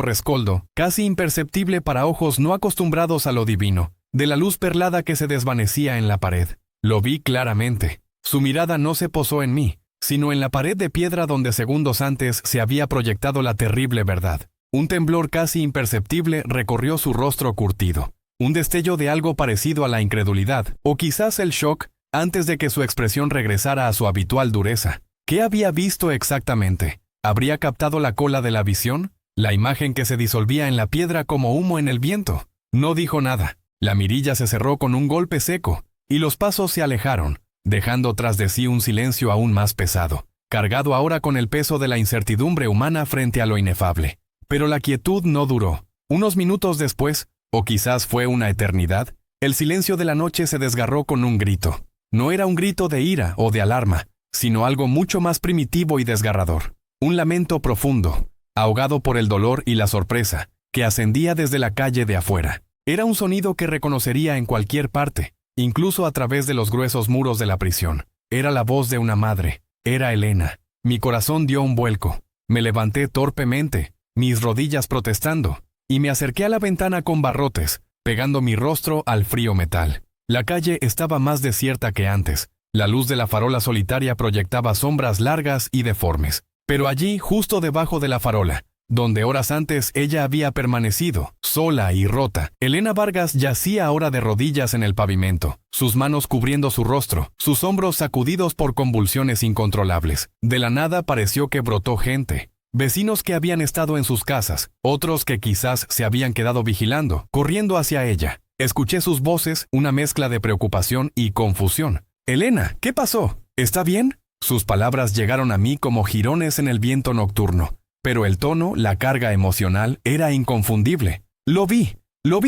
rescoldo, casi imperceptible para ojos no acostumbrados a lo divino, de la luz perlada que se desvanecía en la pared. Lo vi claramente. Su mirada no se posó en mí, sino en la pared de piedra donde segundos antes se había proyectado la terrible verdad. Un temblor casi imperceptible recorrió su rostro curtido. Un destello de algo parecido a la incredulidad, o quizás el shock, antes de que su expresión regresara a su habitual dureza. ¿Qué había visto exactamente? ¿Habría captado la cola de la visión? ¿La imagen que se disolvía en la piedra como humo en el viento? No dijo nada. La mirilla se cerró con un golpe seco, y los pasos se alejaron, dejando tras de sí un silencio aún más pesado, cargado ahora con el peso de la incertidumbre humana frente a lo inefable. Pero la quietud no duró. Unos minutos después, o quizás fue una eternidad, el silencio de la noche se desgarró con un grito. No era un grito de ira o de alarma, sino algo mucho más primitivo y desgarrador. Un lamento profundo, ahogado por el dolor y la sorpresa, que ascendía desde la calle de afuera. Era un sonido que reconocería en cualquier parte, incluso a través de los gruesos muros de la prisión. Era la voz de una madre. Era Elena. Mi corazón dio un vuelco. Me levanté torpemente, mis rodillas protestando, y me acerqué a la ventana con barrotes, pegando mi rostro al frío metal. La calle estaba más desierta que antes. La luz de la farola solitaria proyectaba sombras largas y deformes. Pero allí, justo debajo de la farola, donde horas antes ella había permanecido, sola y rota, Elena Vargas yacía ahora de rodillas en el pavimento, sus manos cubriendo su rostro, sus hombros sacudidos por convulsiones incontrolables. De la nada pareció que brotó gente. Vecinos que habían estado en sus casas, otros que quizás se habían quedado vigilando, corriendo hacia ella. Escuché sus voces, una mezcla de preocupación y confusión. «Elena, ¿qué pasó? ¿Está bien?» Sus palabras llegaron a mí como jirones en el viento nocturno, pero el tono, la carga emocional, era inconfundible. Lo vi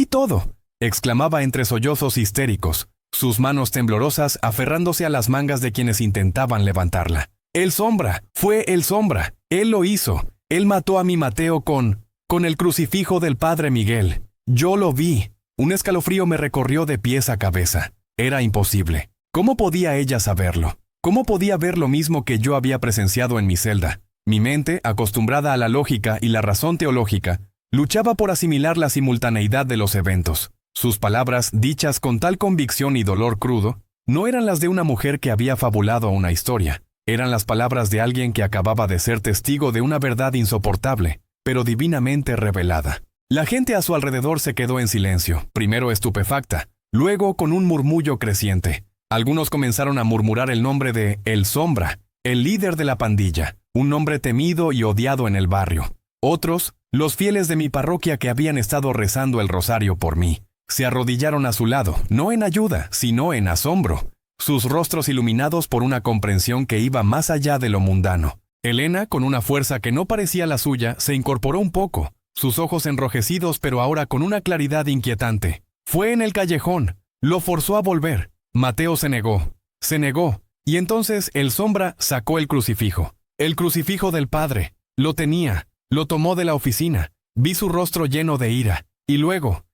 todo», exclamaba entre sollozos histéricos, sus manos temblorosas aferrándose a las mangas de quienes intentaban levantarla. «El Sombra, fue el Sombra, él lo hizo, él mató a mi Mateo con el crucifijo del Padre Miguel. Yo lo vi». Un escalofrío me recorrió de pies a cabeza. Era imposible. ¿Cómo podía ella saberlo? ¿Cómo podía ver lo mismo que yo había presenciado en mi celda? Mi mente, acostumbrada a la lógica y la razón teológica, luchaba por asimilar la simultaneidad de los eventos. Sus palabras, dichas con tal convicción y dolor crudo, no eran las de una mujer que había fabulado una historia. Eran las palabras de alguien que acababa de ser testigo de una verdad insoportable, pero divinamente revelada. La gente a su alrededor se quedó en silencio, primero estupefacta, luego con un murmullo creciente. Algunos comenzaron a murmurar el nombre de El Sombra, el líder de la pandilla, un nombre temido y odiado en el barrio. Otros, los fieles de mi parroquia que habían estado rezando el rosario por mí, se arrodillaron a su lado, no en ayuda, sino en asombro, sus rostros iluminados por una comprensión que iba más allá de lo mundano. Elena, con una fuerza que no parecía la suya, se incorporó un poco, sus ojos enrojecidos pero ahora con una claridad inquietante. Fue en el callejón, lo forzó a volver. Mateo se negó, y entonces el Sombra sacó el crucifijo del Padre. Lo tenía, lo tomó de la oficina. Vi su rostro lleno de ira, y luego,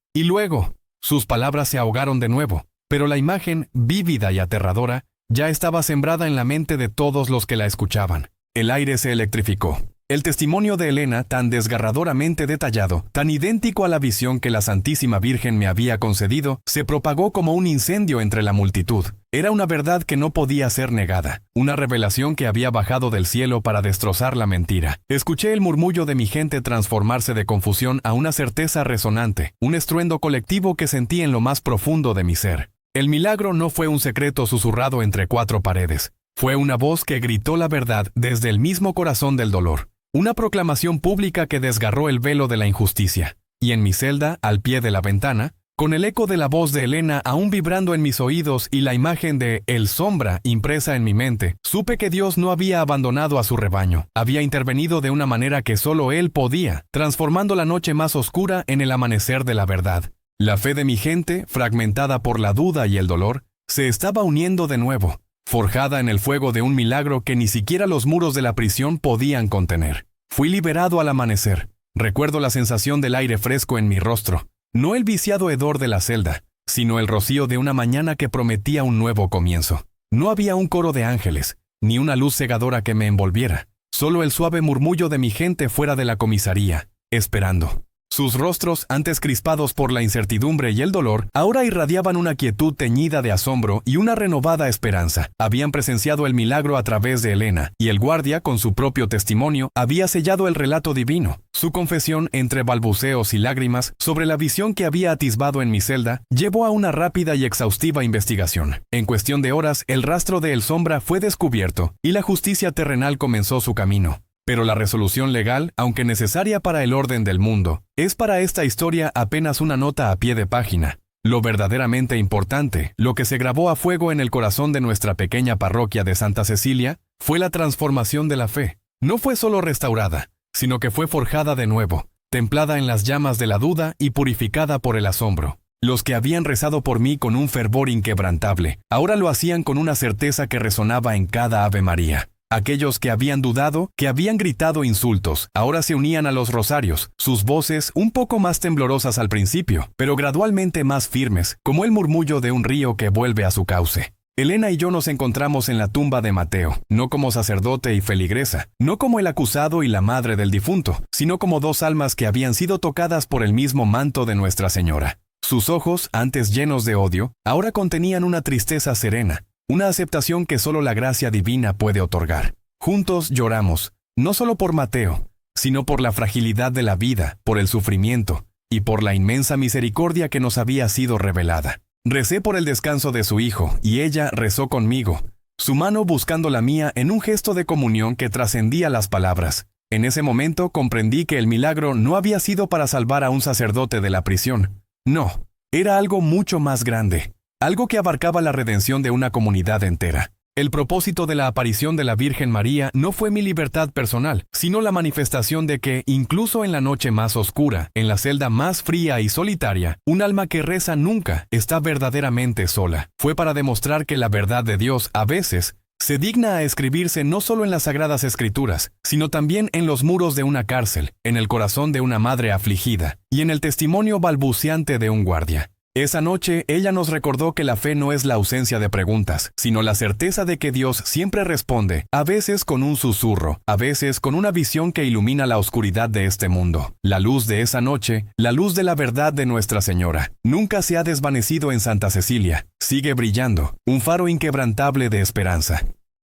sus palabras se ahogaron de nuevo, pero la imagen, vívida y aterradora, ya estaba sembrada en la mente de todos los que la escuchaban. El aire se electrificó. El testimonio de Elena, tan desgarradoramente detallado, tan idéntico a la visión que la Santísima Virgen me había concedido, se propagó como un incendio entre la multitud. Era una verdad que no podía ser negada, una revelación que había bajado del cielo para destrozar la mentira. Escuché el murmullo de mi gente transformarse de confusión a una certeza resonante, un estruendo colectivo que sentí en lo más profundo de mi ser. El milagro no fue un secreto susurrado entre cuatro paredes. Fue una voz que gritó la verdad desde el mismo corazón del dolor. Una proclamación pública que desgarró el velo de la injusticia. Y en mi celda, al pie de la ventana, con el eco de la voz de Elena aún vibrando en mis oídos y la imagen de El Sombra impresa en mi mente, supe que Dios no había abandonado a su rebaño. Había intervenido de una manera que solo Él podía, transformando la noche más oscura en el amanecer de la verdad. La fe de mi gente, fragmentada por la duda y el dolor, se estaba uniendo de nuevo, forjada en el fuego de un milagro que ni siquiera los muros de la prisión podían contener. Fui liberado al amanecer. Recuerdo la sensación del aire fresco en mi rostro, no el viciado hedor de la celda, sino el rocío de una mañana que prometía un nuevo comienzo. No había un coro de ángeles, ni una luz cegadora que me envolviera, solo el suave murmullo de mi gente fuera de la comisaría, esperando. Sus rostros, antes crispados por la incertidumbre y el dolor, ahora irradiaban una quietud teñida de asombro y una renovada esperanza. Habían presenciado el milagro a través de Elena, y el guardia, con su propio testimonio, había sellado el relato divino. Su confesión, entre balbuceos y lágrimas, sobre la visión que había atisbado en mi celda, llevó a una rápida y exhaustiva investigación. En cuestión de horas, el rastro de El Sombra fue descubierto, y la justicia terrenal comenzó su camino. Pero la resolución legal, aunque necesaria para el orden del mundo, es para esta historia apenas una nota a pie de página. Lo verdaderamente importante, lo que se grabó a fuego en el corazón de nuestra pequeña parroquia de Santa Cecilia, fue la transformación de la fe. No fue solo restaurada, sino que fue forjada de nuevo, templada en las llamas de la duda y purificada por el asombro. Los que habían rezado por mí con un fervor inquebrantable, ahora lo hacían con una certeza que resonaba en cada Ave María. Aquellos que habían dudado, que habían gritado insultos, ahora se unían a los rosarios, sus voces un poco más temblorosas al principio, pero gradualmente más firmes, como el murmullo de un río que vuelve a su cauce. Elena y yo nos encontramos en la tumba de Mateo, no como sacerdote y feligresa, no como el acusado y la madre del difunto, sino como dos almas que habían sido tocadas por el mismo manto de Nuestra Señora. Sus ojos, antes llenos de odio, ahora contenían una tristeza serena, una aceptación que solo la gracia divina puede otorgar. Juntos lloramos, no solo por Mateo, sino por la fragilidad de la vida, por el sufrimiento y por la inmensa misericordia que nos había sido revelada. Recé por el descanso de su hijo, y ella rezó conmigo, su mano buscando la mía en un gesto de comunión que trascendía las palabras. En ese momento comprendí que el milagro no había sido para salvar a un sacerdote de la prisión. No, era algo mucho más grande. Algo que abarcaba la redención de una comunidad entera. El propósito de la aparición de la Virgen María no fue mi libertad personal, sino la manifestación de que, incluso en la noche más oscura, en la celda más fría y solitaria, un alma que reza nunca está verdaderamente sola. Fue para demostrar que la verdad de Dios, a veces, se digna a escribirse no solo en las Sagradas Escrituras, sino también en los muros de una cárcel, en el corazón de una madre afligida, y en el testimonio balbuceante de un guardia. Esa noche, ella nos recordó que la fe no es la ausencia de preguntas, sino la certeza de que Dios siempre responde, a veces con un susurro, a veces con una visión que ilumina la oscuridad de este mundo. La luz de esa noche, la luz de la verdad de Nuestra Señora, nunca se ha desvanecido en Santa Cecilia, sigue brillando, un faro inquebrantable de esperanza.